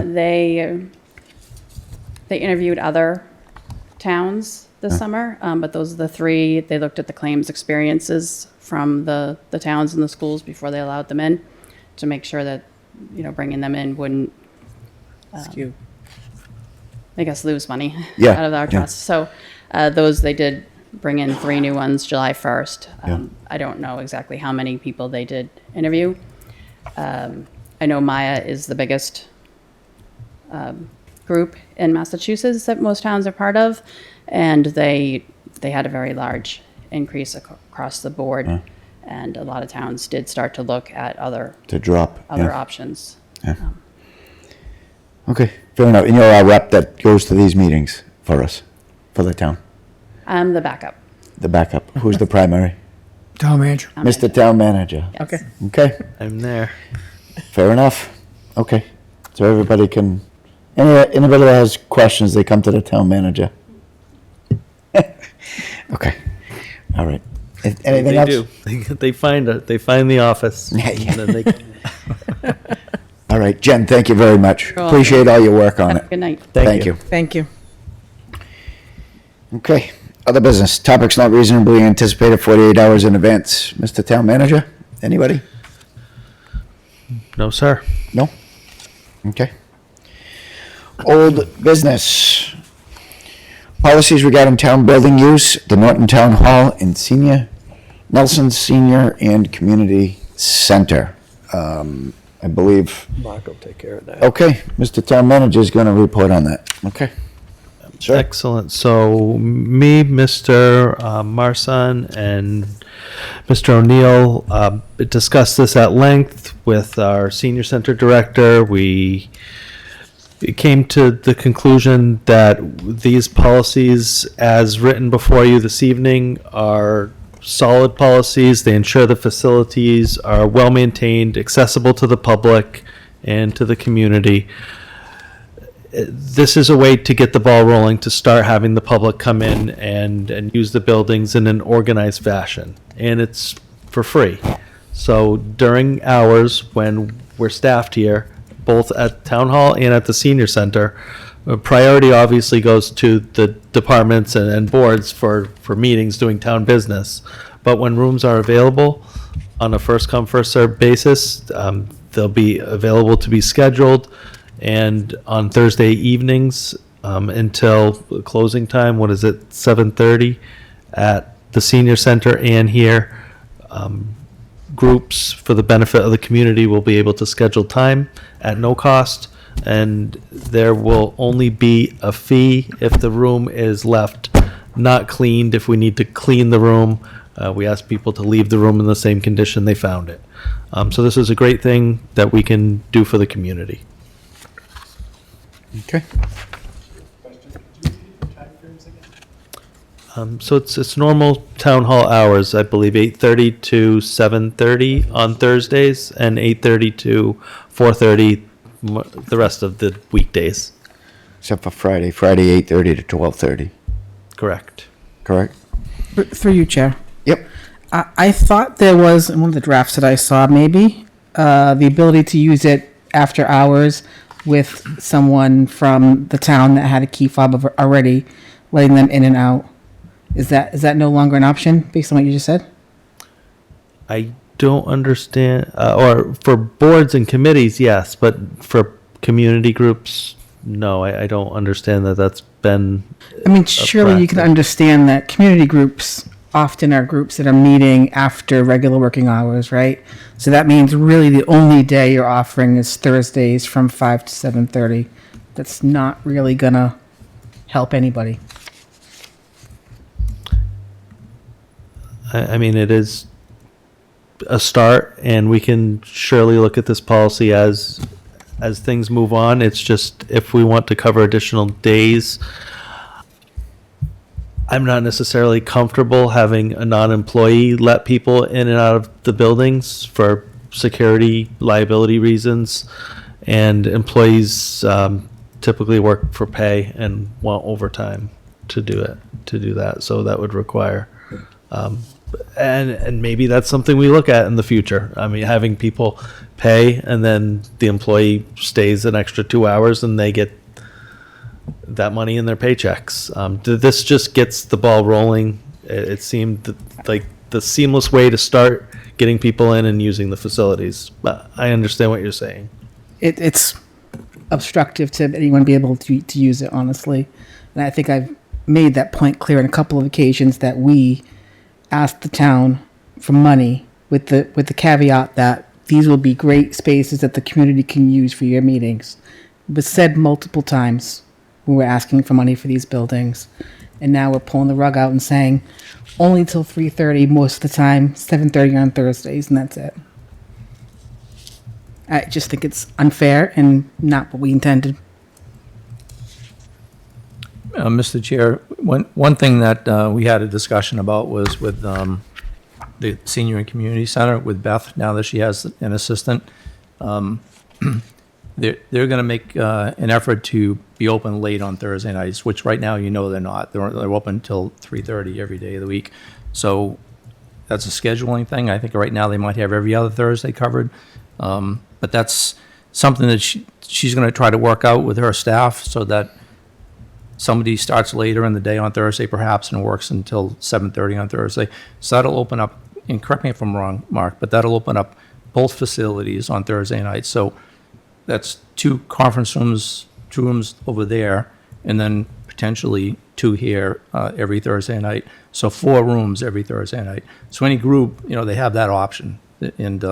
They interviewed other towns this summer, but those are the three. They looked at the claims experiences from the towns and the schools before they allowed them in, to make sure that, bringing them in wouldn't make us lose money Yeah, out of our yeah. trust. So they did bring in 3 new ones July 1st. I don't know exactly how many people they did interview. I know Maya is the biggest group in Massachusetts that most towns are part of, and they had a very large increase across the board, and a lot of towns did start to look at other To drop? yeah. options. Okay, fair enough. And you're our rep that goes to these meetings for us, for the town? I'm the backup. The backup. Who's the primary? Town manager. Mr. Town Manager. Yes. Okay, I'm there. fair enough. Okay, so everybody can, anybody that has questions, they come to the Town Manager. Okay, all right. Anything They else? do. They find the office. Yeah, yeah. And then they, All right, Jen, thank you very much. welcome. Appreciate all your work on it. Good night. Thank you. Thank you. Okay, other business, topics not reasonably anticipated 48 hours in advance. Mr. Town Manager, anybody? no, sir. No? Okay. Old business. Policies regarding town building use, the Norton Town Hall and Nelson Senior and Community Center. I believe, Mark will take care of that. okay, Mr. Town Manager is going to report on that. Okay. Sure. Excellent. So me, Mr. Marson, and Mr. O'Neill discussed this at length with our senior center director. We came to the conclusion that these policies, as written before you this evening, are solid policies. They ensure the facilities are well maintained, accessible to the public and to the community. This is a way to get the ball rolling, to start having the public come in and use the buildings in an organized fashion. And it's for free. So during hours when we're staffed here, both at Town Hall and at the Senior Center, priority obviously goes to the departments and boards for meetings, doing town business. But when rooms are available on a first come, first served basis, they'll be available to be scheduled. And on Thursday evenings until closing time, 7:30 at the Senior Center and here, groups for the benefit of the community will be able to schedule time at no cost. And there will only be a fee if the room is left not cleaned. If we need to clean the room, we ask people to leave the room in the same condition they found it. So this is a great thing that we can do for the community. Okay. So it's normal town hall hours, I believe, 8:30 to 7:30 on Thursdays and 8:30 to 4:30 the rest of the weekdays. Except for Friday, 8:30 to 12:30, Correct. correct? Through you, Chair. Yep. I thought there was, in one of the drafts that I saw, maybe, the ability to use it after hours with someone from the town that had a key fob already, letting them in and out. Is that no longer an option based on what you just said? I don't understand, or for boards and committees, yes, but for community groups, no, I don't understand that that's been. I mean, surely you can practice. understand that community groups often are groups that are meeting after regular working hours, right? So that means really the only day you're offering is Thursdays from 5 to 7:30. That's not really gonna help anybody. I mean, it is a start, and we can surely look at this policy as things move on. It's just if we want to cover additional days, I'm not necessarily comfortable having a non-employee let people in and out of the buildings for security liability reasons, and employees typically work for pay and want overtime to do that. So that would require. And maybe that's something we look at in the future. I mean, having people pay and then the employee stays an extra 2 hours and they get that money in their paychecks. This just gets the ball rolling. It seemed like the seamless way to start getting people in and using the facilities. But I understand what you're saying. It's obstructive to anyone be able to use it, honestly. And I think I've made that point clear on a couple of occasions that we asked the town for money with the caveat that these will be great spaces that the community can use for your meetings. It was said multiple times when we were asking for money for these buildings. And now we're pulling the rug out and saying only till 3:30 most of the time, 7:30 on Thursdays, and that's it. I just think it's unfair and not what we intended. Mr. Chair, one thing that we had a discussion about was with the Senior and Community Center with Beth, now that she has an assistant. They're going to make an effort to be open late on Thursday nights, which right now they're not. They're open until 3:30 every day of the week. So that's a scheduling thing. I think right now they might have every other Thursday covered. But that's something that she's going to try to work out with her staff so that somebody starts later in the day on Thursday perhaps and works until 7:30 on Thursday. So that'll open up, and correct me if I'm wrong, Mark, but that'll open up both facilities on Thursday night. So that's 2 conference rooms, 2 rooms over there, and then potentially 2 here every Thursday night. So 4 rooms every Thursday night. So any group, they have that option. And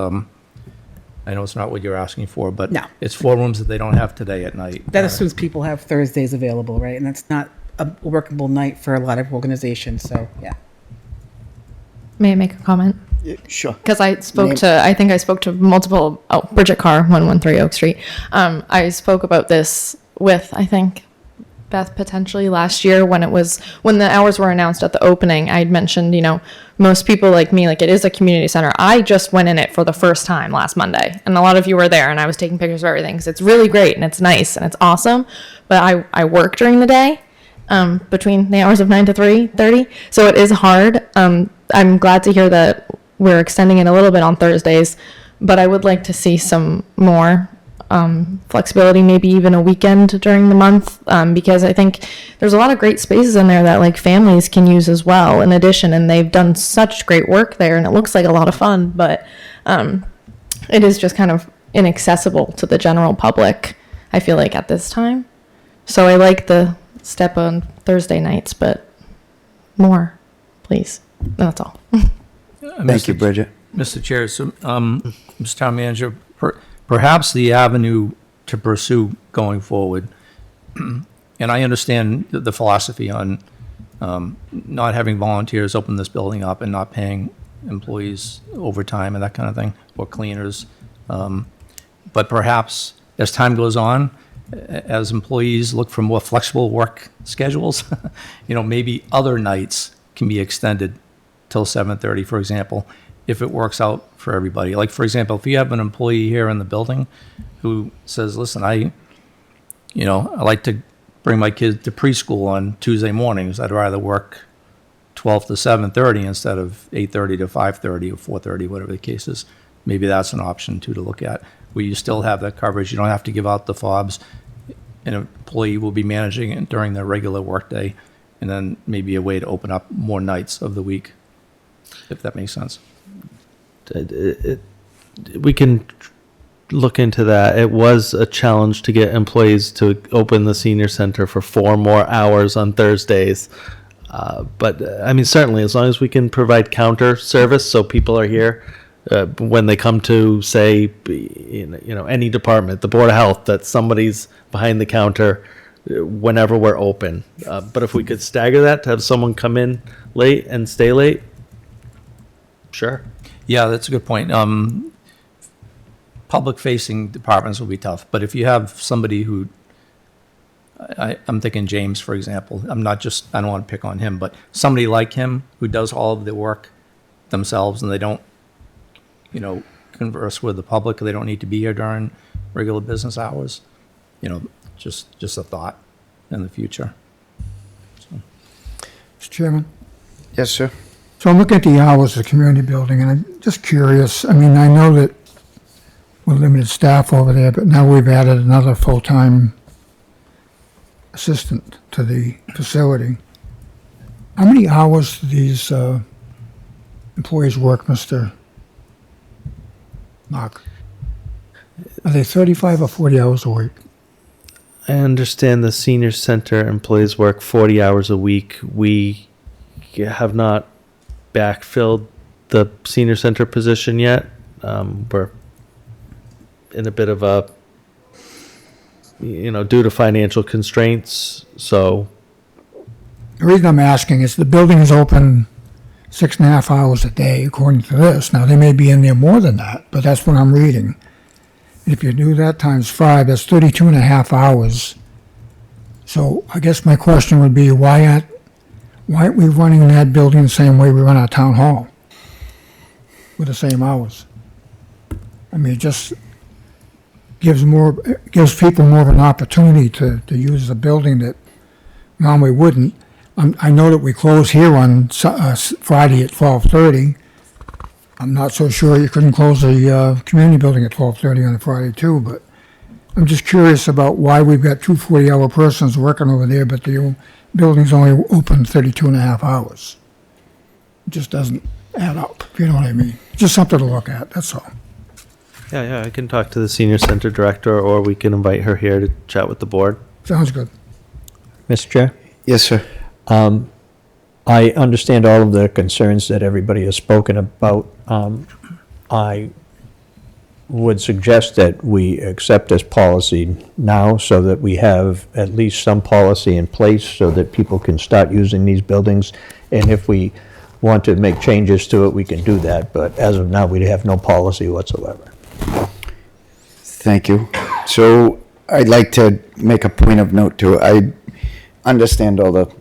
I know it's not what you're asking for, but No. it's 4 rooms that they don't have today at night. That assumes people have Thursdays available, right? And that's not a workable night for a lot of organizations, so, yeah. May I make a comment? Sure. Because I think I spoke to multiple, Bridget Carr, 113 Oak Street. I spoke about this with, I think, Beth potentially last year when the hours were announced at the opening. I'd mentioned, most people like me, like it is a community center. I just went in it for the first time last Monday, and a lot of you were there, and I was taking pictures of everything because it's really great and it's nice and it's awesome. But I work during the day, between the hours of 9 to 3:30, so it is hard. I'm glad to hear that we're extending it a little bit on Thursdays, but I would like to see some more flexibility, maybe even a weekend during the month, because I think there's a lot of great spaces in there that like families can use as well in addition, and they've done such great work there and it looks like a lot of fun, but it is just kind of inaccessible to the general public, I feel like, at this time. So I like the step on Thursday nights, but more, please. That's all. Thank you, Bridget. Mr. Chair, so, Mr. Town Manager, perhaps the avenue to pursue going forward, and I understand the philosophy on not having volunteers open this building up and not paying employees overtime and that kind of thing, or cleaners. But perhaps as time goes on, as employees look for more flexible work schedules, maybe other nights can be extended till 7:30, for example, if it works out for everybody. Like, for example, if you have an employee here in the building who says, listen, I like to bring my kids to preschool on Tuesday mornings. I'd rather work 12 to 7:30 instead of 8:30 to 5:30 or 4:30, whatever the case is. Maybe that's an option too to look at, where you still have that coverage. You don't have to give out the fobs. An employee will be managing it during their regular workday, and then maybe a way to open up more nights of the week, if that makes sense. We can look into that. It was a challenge to get employees to open the senior center for 4 more hours on Thursdays. I mean, certainly, as long as we can provide counter service, so people are here when they come to, say, any department, the Board of Health, that somebody's behind the counter whenever we're open. But if we could stagger that to have someone come in late and stay late, sure. Yeah, that's a good point. Public-facing departments will be tough, but if you have somebody who, I'm thinking James, for example. I don't want to pick on him, but somebody like him who does all of the work themselves and they don't, converse with the public. They don't need to be here during regular business hours. Just a thought in the future. Mr. Chairman? Yes, sir. So I'm looking at the hours of the community building, and I'm just curious. I mean, I know that we're limited staff over there, but now we've added another full-time assistant to the facility. How many hours do these employees work, Mr. Mark? Are they 35 or 40 hours a week? I understand the senior center employees work 40 hours a week. We have not backfilled the senior center position yet. We're in a bit of a, due to financial constraints. So The reason I'm asking is the building is open 6.5 hours a day, according to this. Now, they may be in there more than that, but that's what I'm reading. If you do that times 5, that's 32.5 hours. So I guess my question would be, why aren't we running that building the same way we run our town hall? With the same hours? I mean, it just gives people more of an opportunity to use the building that normally wouldn't. I know that we close here on Friday at 12:30. I'm not so sure you couldn't close the community building at 12:30 on a Friday too, but I'm just curious about why we've got two 40-hour persons working over there, but the building's only open 32.5 hours. It just doesn't add up, if you know what I mean. Just something to look at, that's all. yeah, I can talk to the senior center director, or we can invite her here to chat with the board. Sounds good. Mr. Chair? Yes, sir. I understand all of the concerns that everybody has spoken about. I would suggest that we accept this policy now so that we have at least some policy in place so that people can start using these buildings. And if we want to make changes to it, we can do that. But as of now, we have no policy whatsoever. Thank you. So I'd like to make a point of note too. I understand all the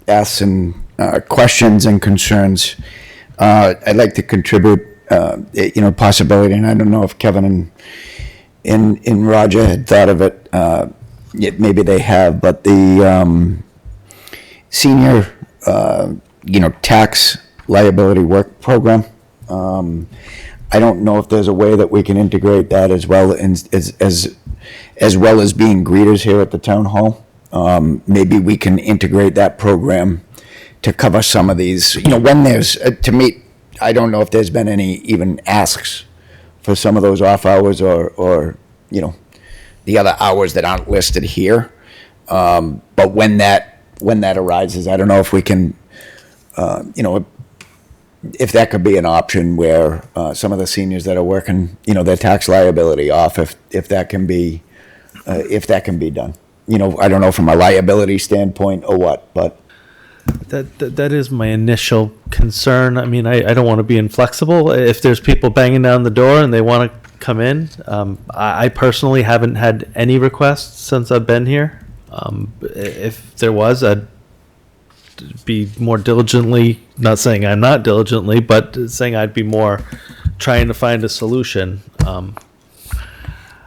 asks and questions and concerns. I'd like to contribute, possibility, and I don't know if Kevin and Roger had thought of it. Maybe they have, but the senior, tax liability work program. I don't know if there's a way that we can integrate that as well as well as being greeters here at the town hall. Maybe we can integrate that program to cover some of these. When there's to meet, I don't know if there's been any even asks for some of those off hours or the other hours that aren't listed here. But when that arises, I don't know if we can, if that could be an option where some of the seniors that are working, their tax liability off, if that can be done. I don't know from a liability standpoint or what, but That is my initial concern. I mean, I don't want to be inflexible. If there's people banging down the door and they want to come in, I personally haven't had any requests since I've been here. If there was, I'd be more diligently, not saying I'm not diligently, but saying I'd be more trying to find a solution.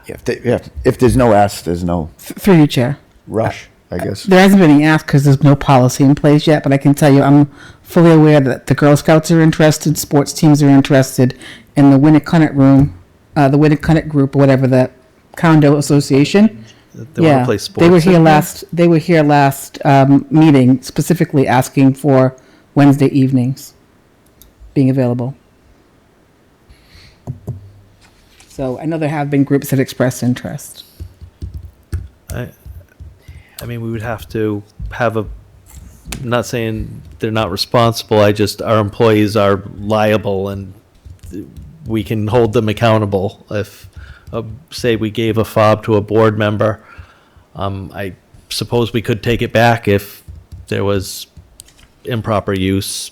if there's no ask, there's no Through you, Chair. rush, I guess. There hasn't been any ask because there's no policy in place yet, but I can tell you I'm fully aware that the Girl Scouts are interested, sports teams are interested, and the Winnicott room, the Winnicott group, or whatever, the condo association. They want to play sports. They were here in there? They were here last meeting, specifically asking for Wednesday evenings being available. So I know there have been groups that expressed interest. I mean, we would have to have a I'm not saying they're not responsible. Our employees are liable, and we can hold them accountable. If, say, we gave a fob to a board member, I suppose we could take it back if there was improper use.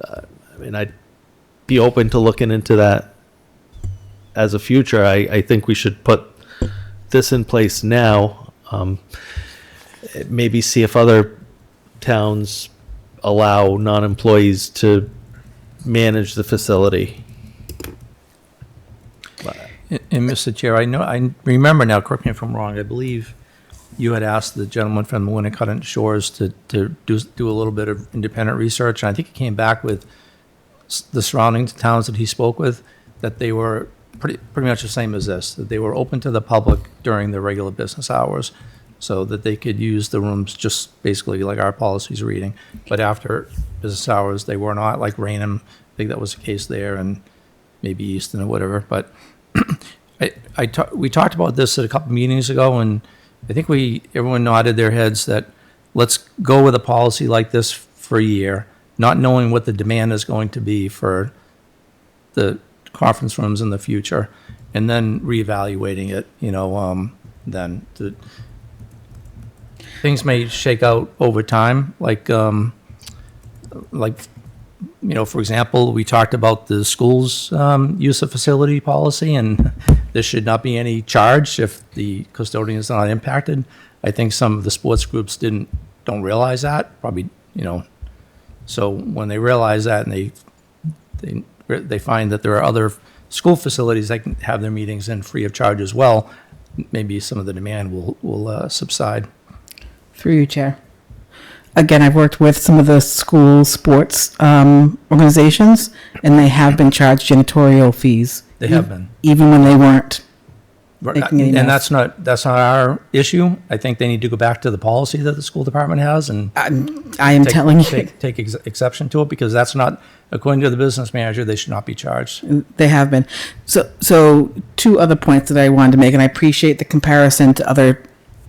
I mean, I'd be open to looking into that as a future. I think we should put this in place now. Maybe see if other towns allow non-employees to manage the facility. And Mr. Chair, I remember now, correct me if I'm wrong, I believe you had asked the gentleman from the Winnicott Shores to do a little bit of independent research, and I think he came back with the surrounding towns that he spoke with, that they were pretty much the same as this, that they were open to the public during the regular business hours, so that they could use the rooms just basically like our policy's reading. But after business hours, they were not, like Raynham, I think that was the case there, and maybe Easton or whatever. But we talked about this at a couple meetings ago, and I think everyone nodded their heads that let's go with a policy like this for a year, not knowing what the demand is going to be for the conference rooms in the future, and then reevaluating it, then things may shake out over time, like, for example, we talked about the school's use of facility policy, and there should not be any charge if the custodian is not impacted. I think some of the sports groups don't realize that, probably, So when they realize that, and they find that there are other school facilities that can have their meetings in free of charge as well, maybe some of the demand will subside. Through you, Chair. Again, I've worked with some of the school sports organizations, and they have been charged janitorial fees. They have been. Even when they weren't. Right, Making any and mess. that's not our issue. I think they need to go back to the policy that the school department has and I am telling you, take exception to it, because that's not, according to the business manager, they should not be charged. they have been. So two other points that I wanted to make, and I appreciate the comparison to other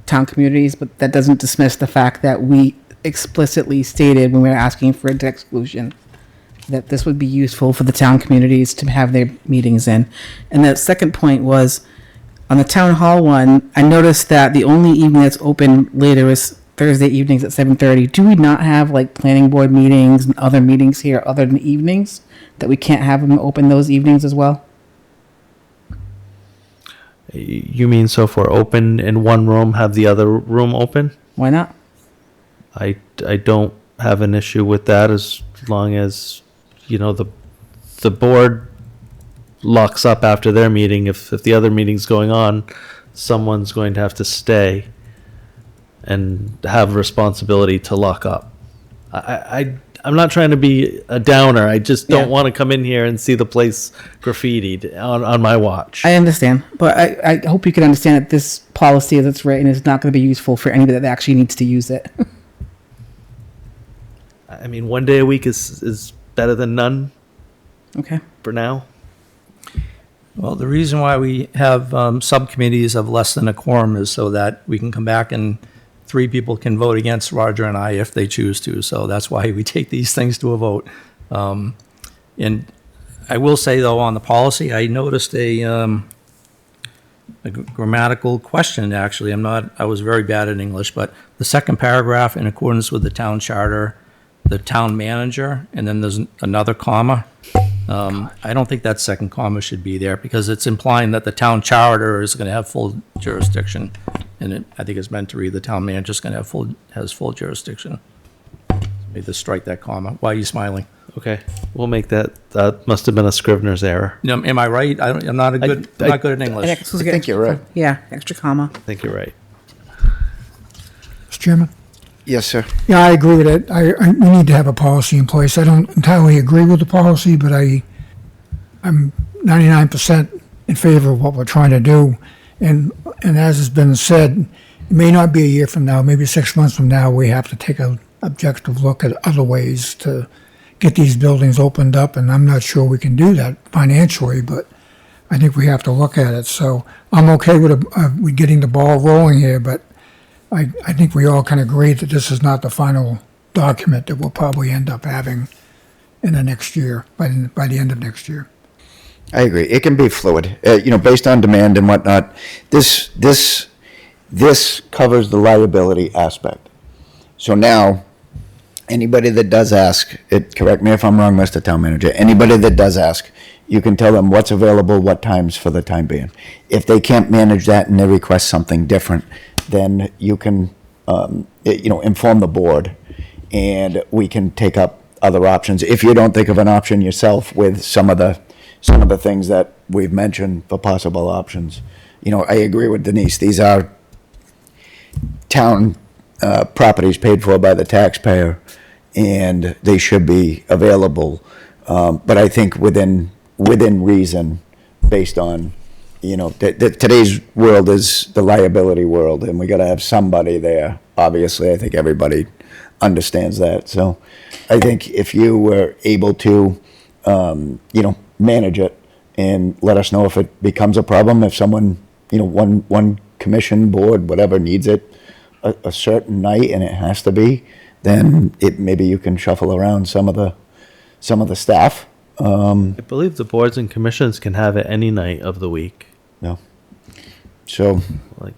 town communities, but that doesn't dismiss the fact that we explicitly stated when we were asking for a debt exclusion that this would be useful for the town communities to have their meetings in. And the second point was, on the town hall one, I noticed that the only evening that's open later is Thursday evenings at 7:30. Do we not have like planning board meetings and other meetings here other than evenings that we can't have them open those evenings as well? You mean so if we're open in one room, have the other room open? Why not? I don't have an issue with that as long as, the board locks up after their meeting. If the other meeting's going on, someone's going to have to stay and have responsibility to lock up. I'm not trying to be a downer. I just don't want to come in here and see the place graffitied on my watch. I understand, but I hope you can understand that this policy as it's written is not going to be useful for anybody that actually needs to use it. I mean, one day a week is better than none Okay. for now. Well, the reason why we have subcommittees of less than a quorum is so that we can come back and 3 people can vote against Roger and I if they choose to. So that's why we take these things to a vote. And I will say, though, on the policy, I noticed a grammatical question, actually. I was very bad at English, but the second paragraph, in accordance with the town charter, the town manager, and then there's another comma. I don't think that second comma should be there, because it's implying that the town charter is going to have full jurisdiction. And I think it's meant to read, the town manager is going to has full jurisdiction. Maybe just strike that comma. Why are you smiling? Okay, we'll make that. That must have been a Scrivener's error. Am I right? I'm not good at English. I think you're right. Yeah, extra comma. I think you're right. Mr. Chairman? Yes, sir. Yeah, I agree with it. We need to have a policy in place. I don't entirely agree with the policy, but I'm 99% in favor of what we're trying to do. And as has been said, it may not be a year from now, maybe 6 months from now, we have to take an objective look at other ways to get these buildings opened up. And I'm not sure we can do that financially, but I think we have to look at it. So I'm okay with getting the ball rolling here, but I think we all can agree that this is not the final document that we'll probably end up having in the next year, by the end of next year. I agree. It can be fluid, based on demand and whatnot. This covers the liability aspect. So now, anybody that does ask, correct me if I'm wrong, Mr. Town Manager, anybody that does ask, you can tell them what's available, what times for the time being. If they can't manage that and they request something different, then you can, inform the board, and we can take up other options. If you don't think of an option yourself with some of the things that we've mentioned for possible options, I agree with Denise. These are town properties paid for by the taxpayer, and they should be available. But I think within reason, based on, today's world is the liability world, and we got to have somebody there. Obviously, I think everybody understands that. So I think if you were able to, manage it and let us know if it becomes a problem, if someone, one commission, board, whatever needs it a certain night and it has to be, then maybe you can shuffle around some of the staff. I believe the boards and commissions can have it any night of the week. No. So, Like,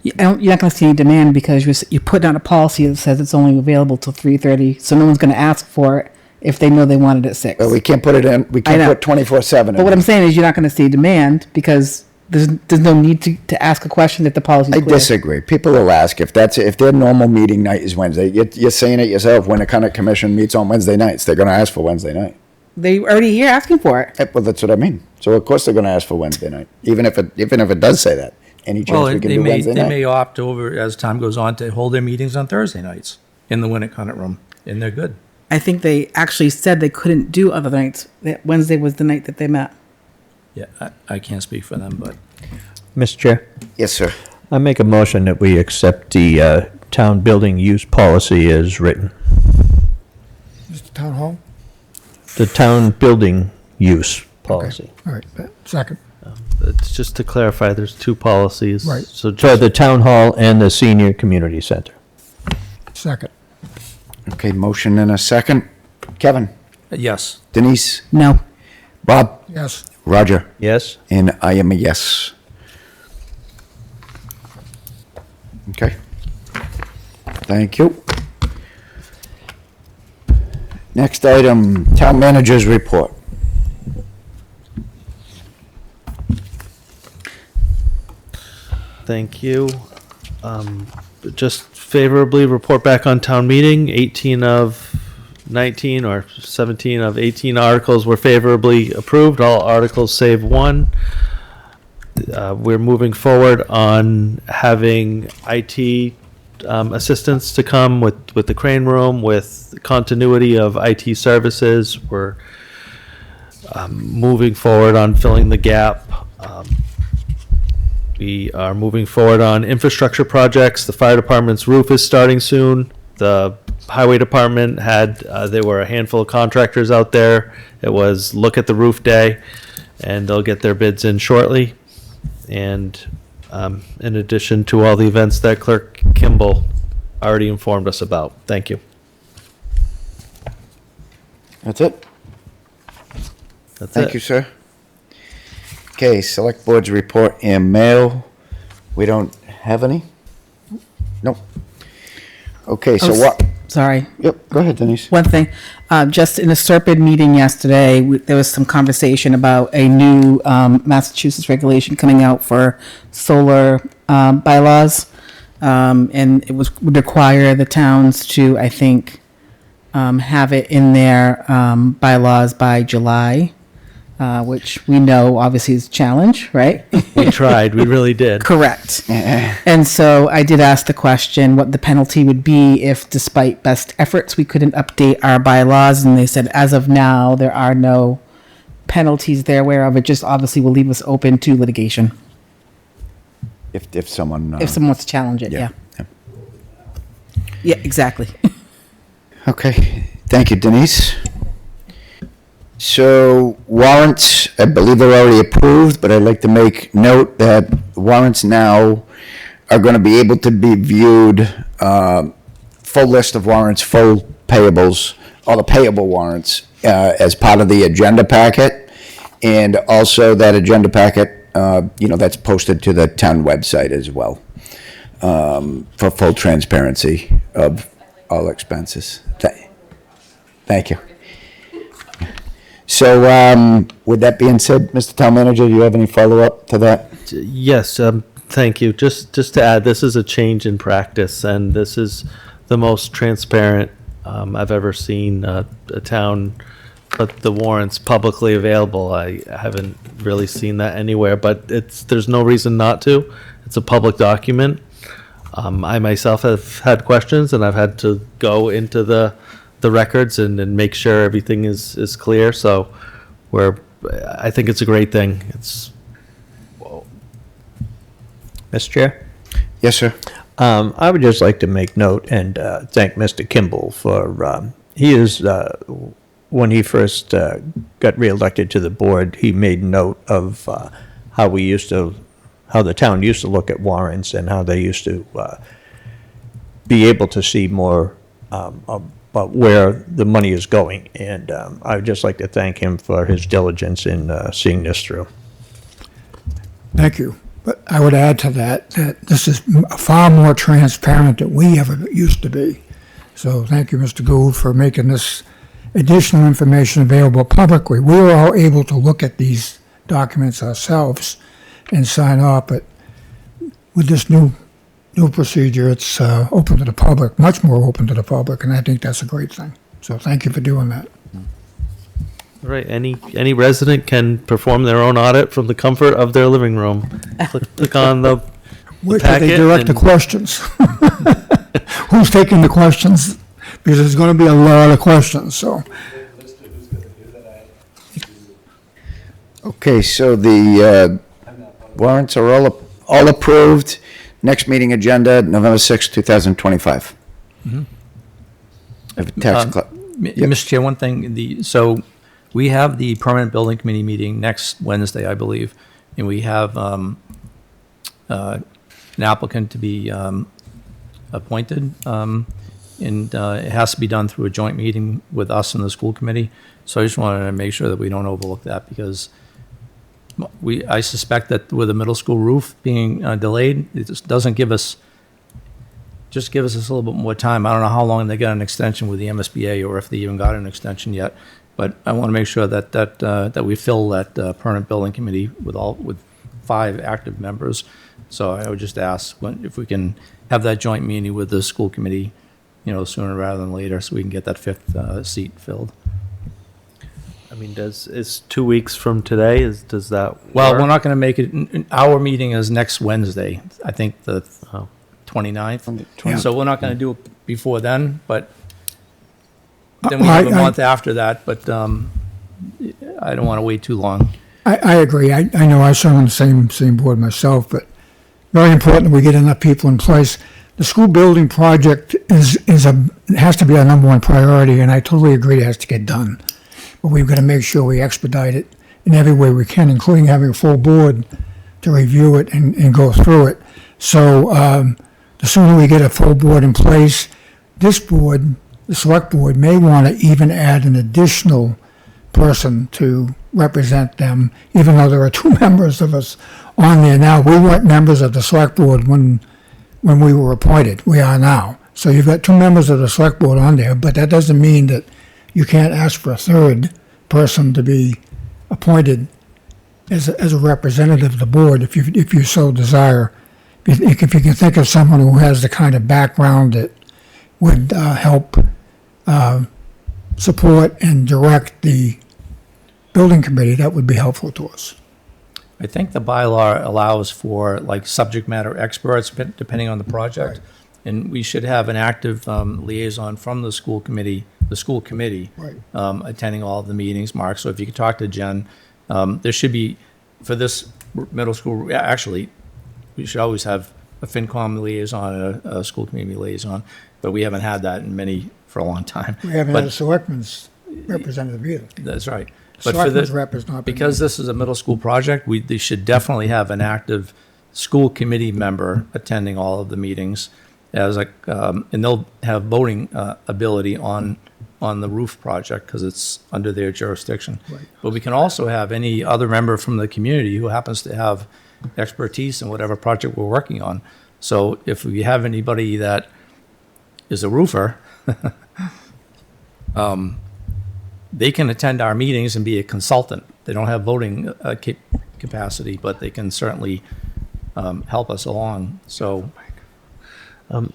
You're not going to see any demand because you put down a policy that says it's only available till 3:30, so no one's going to ask for it if they know they want it at 6. we can't put it in, we I can't know. put 24/7 But what in. I'm saying is you're not going to see demand because there's no need to ask a question if the policy I is clear. disagree. People will ask if their normal meeting night is Wednesday. You're saying it yourself. When the kind of commission meets on Wednesday nights, they're going to ask for Wednesday night. They already here asking for it. Well, that's what I mean. So of course they're going to ask for Wednesday night, even if it does say that. Any chance Well, we can they do may, Wednesday they night? may opt over, as time goes on, to hold their meetings on Thursday nights in the Winnicott room, and they're good. I think they actually said they couldn't do other nights. That Wednesday was the night that they met. Yeah, I can't speak for them, but Mr. Chair, Yes, sir. I make a motion that we accept the town building use policy as written. Mr. Town Hall? The town building use policy. All right, second. it's just to clarify, there's two policies. Right. So For just, the town hall and the senior community center. Second. Okay, motion and a second. Kevin, yes. Denise, No. Bob, Yes. Roger, Yes? and I am a yes. Okay. Thank you. Next item, town manager's report. thank you. Just favorably report back on town meeting. 18 of 19 or 17 of 18 articles were favorably approved. All articles save one. We're moving forward on having IT assistance to come with the crane room, with continuity of IT services. We're moving forward on filling the gap. We are moving forward on infrastructure projects. The fire department's roof is starting soon. The highway department there were a handful of contractors out there. It was look at the roof day, and they'll get their bids in shortly. And in addition to all the events that Clerk Kimball already informed us about. Thank you. That's it. That's Thank it. you, sir. Okay, select board's report and mail. We don't have any? Nope. Okay, so what? Sorry. Yep, go ahead, Denise. One thing, just in a SERPID meeting yesterday, there was some conversation about a new Massachusetts regulation coming out for solar bylaws. And it would require the towns to, I think, have it in their bylaws by July, which we know obviously is a challenge, right? We tried. We really did. Correct. And so I did ask the question what the penalty would be if, despite best efforts, we couldn't update our bylaws. And they said, as of now, there are no penalties they're aware of. It just obviously will leave us open to litigation If someone. if someone wants to challenge it. Yeah. Yeah, exactly. Okay, thank you, Denise. So warrants, I believe they're already approved, but I'd like to make note that warrants now are going to be able to be viewed 4 full list of warrants, full payables, all the payable warrants, as part of the agenda packet. And also that agenda packet, that's posted to the town website as well, for full transparency of all expenses. Thank you. So, with that being said, Mr. Town Manager, do you have any follow-up to that? Yes, thank you. Just to add, this is a change in practice, and this is the most transparent I've ever seen a town put the warrants publicly available. I haven't really seen that anywhere, but there's no reason not to. It's a public document. I myself have had questions, and I've had to go into the records and make sure everything is clear. So I think it's a great thing. Mr. Chair? Yes, sir. I would just like to make note and thank Mr. Kimball for, he is, when he first got reelected to the board, he made note of how the town used to look at warrants and how they used to be able to see more about where the money is going. And I would just like to thank him for his diligence in seeing this through. Thank you. But I would add to that this is far more transparent than we ever used to be. So thank you, Mr. Gould, for making this additional information available publicly. We were all able to look at these documents ourselves and sign off, but with this new procedure, it's open to the public, much more open to the public, and I think that's a great thing. So thank you for doing that. Right. Any resident can perform their own audit from the comfort of their living room. Click on the Where should packet they direct the and- questions? Who's taking the questions? Because there's going to be a lot of questions, so. Okay, so the warrants are all approved. Next meeting agenda, November 6th, 2025. Mr. Chair, one thing, so we have the permanent building committee meeting next Wednesday, I believe, and we have an applicant to be appointed, and it has to be done through a joint meeting with us and the school committee. So I just wanted to make sure that we don't overlook that, because I suspect that with the middle school roof being delayed, it just doesn't give us just a little bit more time. I don't know how long they got an extension with the MSBA, or if they even got an extension yet. But I want to make sure that we fill that permanent building committee with 5 active members. So I would just ask if we can have that joint meeting with the school committee, sooner rather than later, so we can get that 5th seat filled. I mean, is 2 weeks from today? Does that work? Well, we're not going to make it. Our meeting is next Wednesday. I think the 29th. So we're not going to do it before then, but then we have a month after that. But I don't want to wait too long. I agree. I know I serve on the same board myself, but very important we get enough people in place. The school building project has to be our number one priority, and I totally agree it has to get done. But we've got to make sure we expedite it in every way we can, including having a full board to review it and go through it. So the sooner we get a full board in place, this board, the select board, may want to even add an additional person to represent them, even though there are 2 members of us on there now. We weren't members of the select board when we were appointed. We are now. So you've got 2 members of the select board on there, but that doesn't mean that you can't ask for a 3rd person to be appointed as a representative of the board if you so desire. If you can think of someone who has the kind of background that would help support and direct the building committee, that would be helpful to us. I think the bylaw allows for subject matter experts depending on the project, and we should have an active liaison from the school committee, Right. Attending all of the meetings, Mark. So if you could talk to Jen, there should be, for this middle school, actually, we should always have a FinCom liaison and a school committee liaison, but we haven't had that for a long time. We haven't But- had a selectman's representative either. That's right. But for Selectman's the, rep has not been. because this is a middle school project, they should definitely have an active school committee member attending all of the meetings. as like, and they'll have voting ability on the roof project because it's under their jurisdiction. But we can also have any other member from the community who happens to have expertise in whatever project we're working on. So if we have anybody that is a roofer, they can attend our meetings and be a consultant. They don't have voting capacity, but they can certainly help us along. So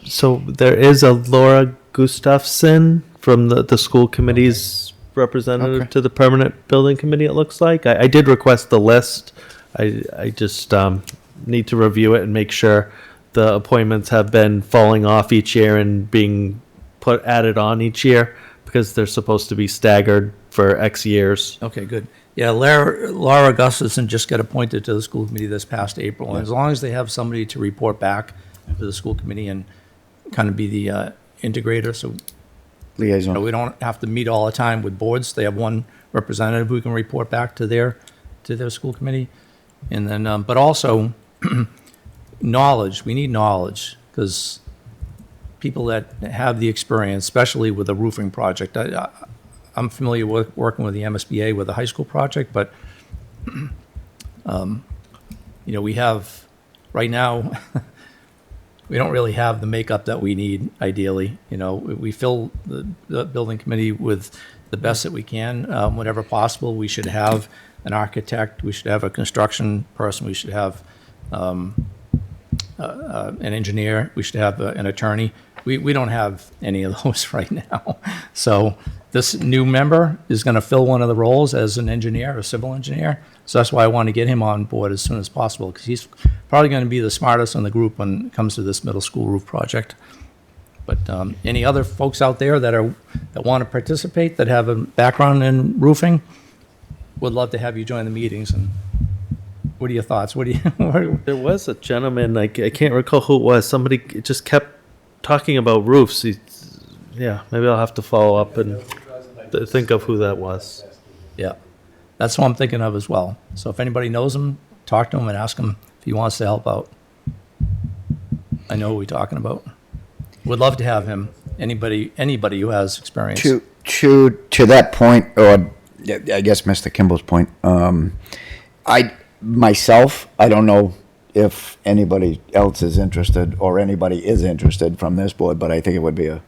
So there is a Laura Gustafson from the school committee's representative Okay. to the permanent building committee, it looks like. I did request the list. I just need to review it and make sure the appointments have been falling off each year and being added on each year because they're supposed to be staggered for X years. okay, good. Yeah, Laura Gustafson just got appointed to the school committee this past April. And as long as they have somebody to report back to the school committee and kind of be the integrator, so Liaison. we don't have to meet all the time with boards. They have one representative who can report back to their school committee. And then, but also knowledge. We need knowledge because people that have the experience, especially with a roofing project. I'm familiar with working with the MSBA with the high school project, but we have right now. We don't really have the makeup that we need. Ideally, we fill the building committee with the best that we can, whenever possible. We should have an architect. We should have a construction person. We should have an engineer. We should have an attorney. We don't have any of those right now. So this new member is going to fill one of the roles as an engineer, a civil engineer. So that's why I want to get him on board as soon as possible because he's probably going to be the smartest in the group when it comes to this middle school roof project. But any other folks out there that want to participate, that have a background in roofing, would love to have you join the meetings. And what are your thoughts? There was a gentleman, I can't recall who it was. Somebody just kept talking about roofs. Yeah, maybe I'll have to follow up and think of who that was. Yeah, that's what I'm thinking of as well. So if anybody knows him, talk to him and ask him if he wants to help out. I know who we're talking about. Would love to have him. Anybody who has experience. To that point, or I guess Mr. Kimball's point, I don't know if anybody else is interested or anybody is interested from this board, but I think it would be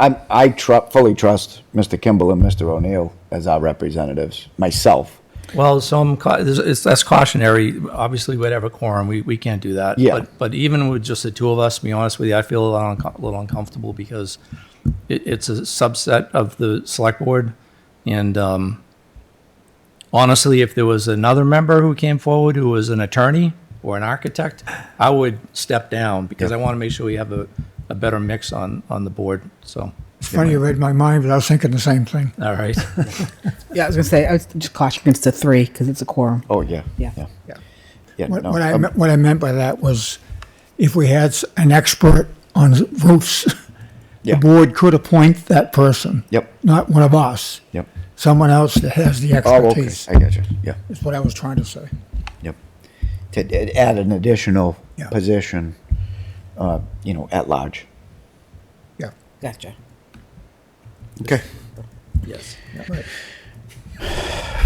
I fully trust Mr. Kimball and Mr. O'Neill as our representatives, myself. Well, that's cautionary. Obviously, we'd have a quorum. We can't do that. Yeah. But even with just the two of us, to be honest with you, I feel a little uncomfortable because it's a subset of the select board. And honestly, if there was another member who came forward who was an attorney or an architect, I would step down because I want to make sure we have a better mix on the board. So, It's funny you read my mind, but I was thinking the same thing. all right. Yeah, I was gonna say I was just caution against the 3 because it's a quorum. Oh, yeah. Yeah. Yeah, What, no, what I meant by that was if we had an expert on roofs, Yeah. the board could appoint that person. Yep. Not one of us. Yep. Someone else that has the Oh, okay, expertise. I get you, yeah, Is what I was trying to say. yep. To add an additional Yeah. position, at large. Yeah. Gotcha. Okay. Yes.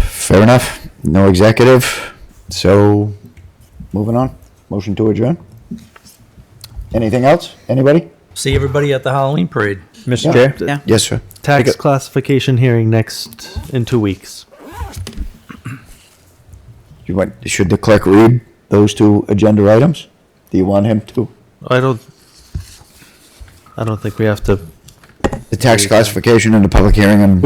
Fair enough. No executive. So, moving on. Motion to adjourn. Anything else? Anybody? See everybody at the Halloween parade. Mr. Chair? Yeah. Yes, sir. Tax classification hearing in 2 weeks. Should the clerk read those two agenda items? Do you want him to? I don't think we have to. The tax classification and the public hearing and,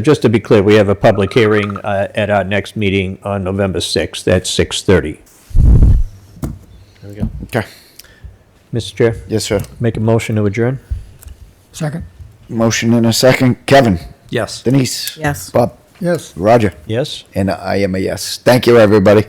Just to be clear, we have a public hearing at our next meeting on November 6th at 6:30. There we go. okay. Mr. Chair, Yes, sir. make a motion to adjourn? Second? Motion in a second. Kevin? Yes. Denise? Yes. Bob? Yes. Roger? Yes? And I am a yes. Thank you, everybody.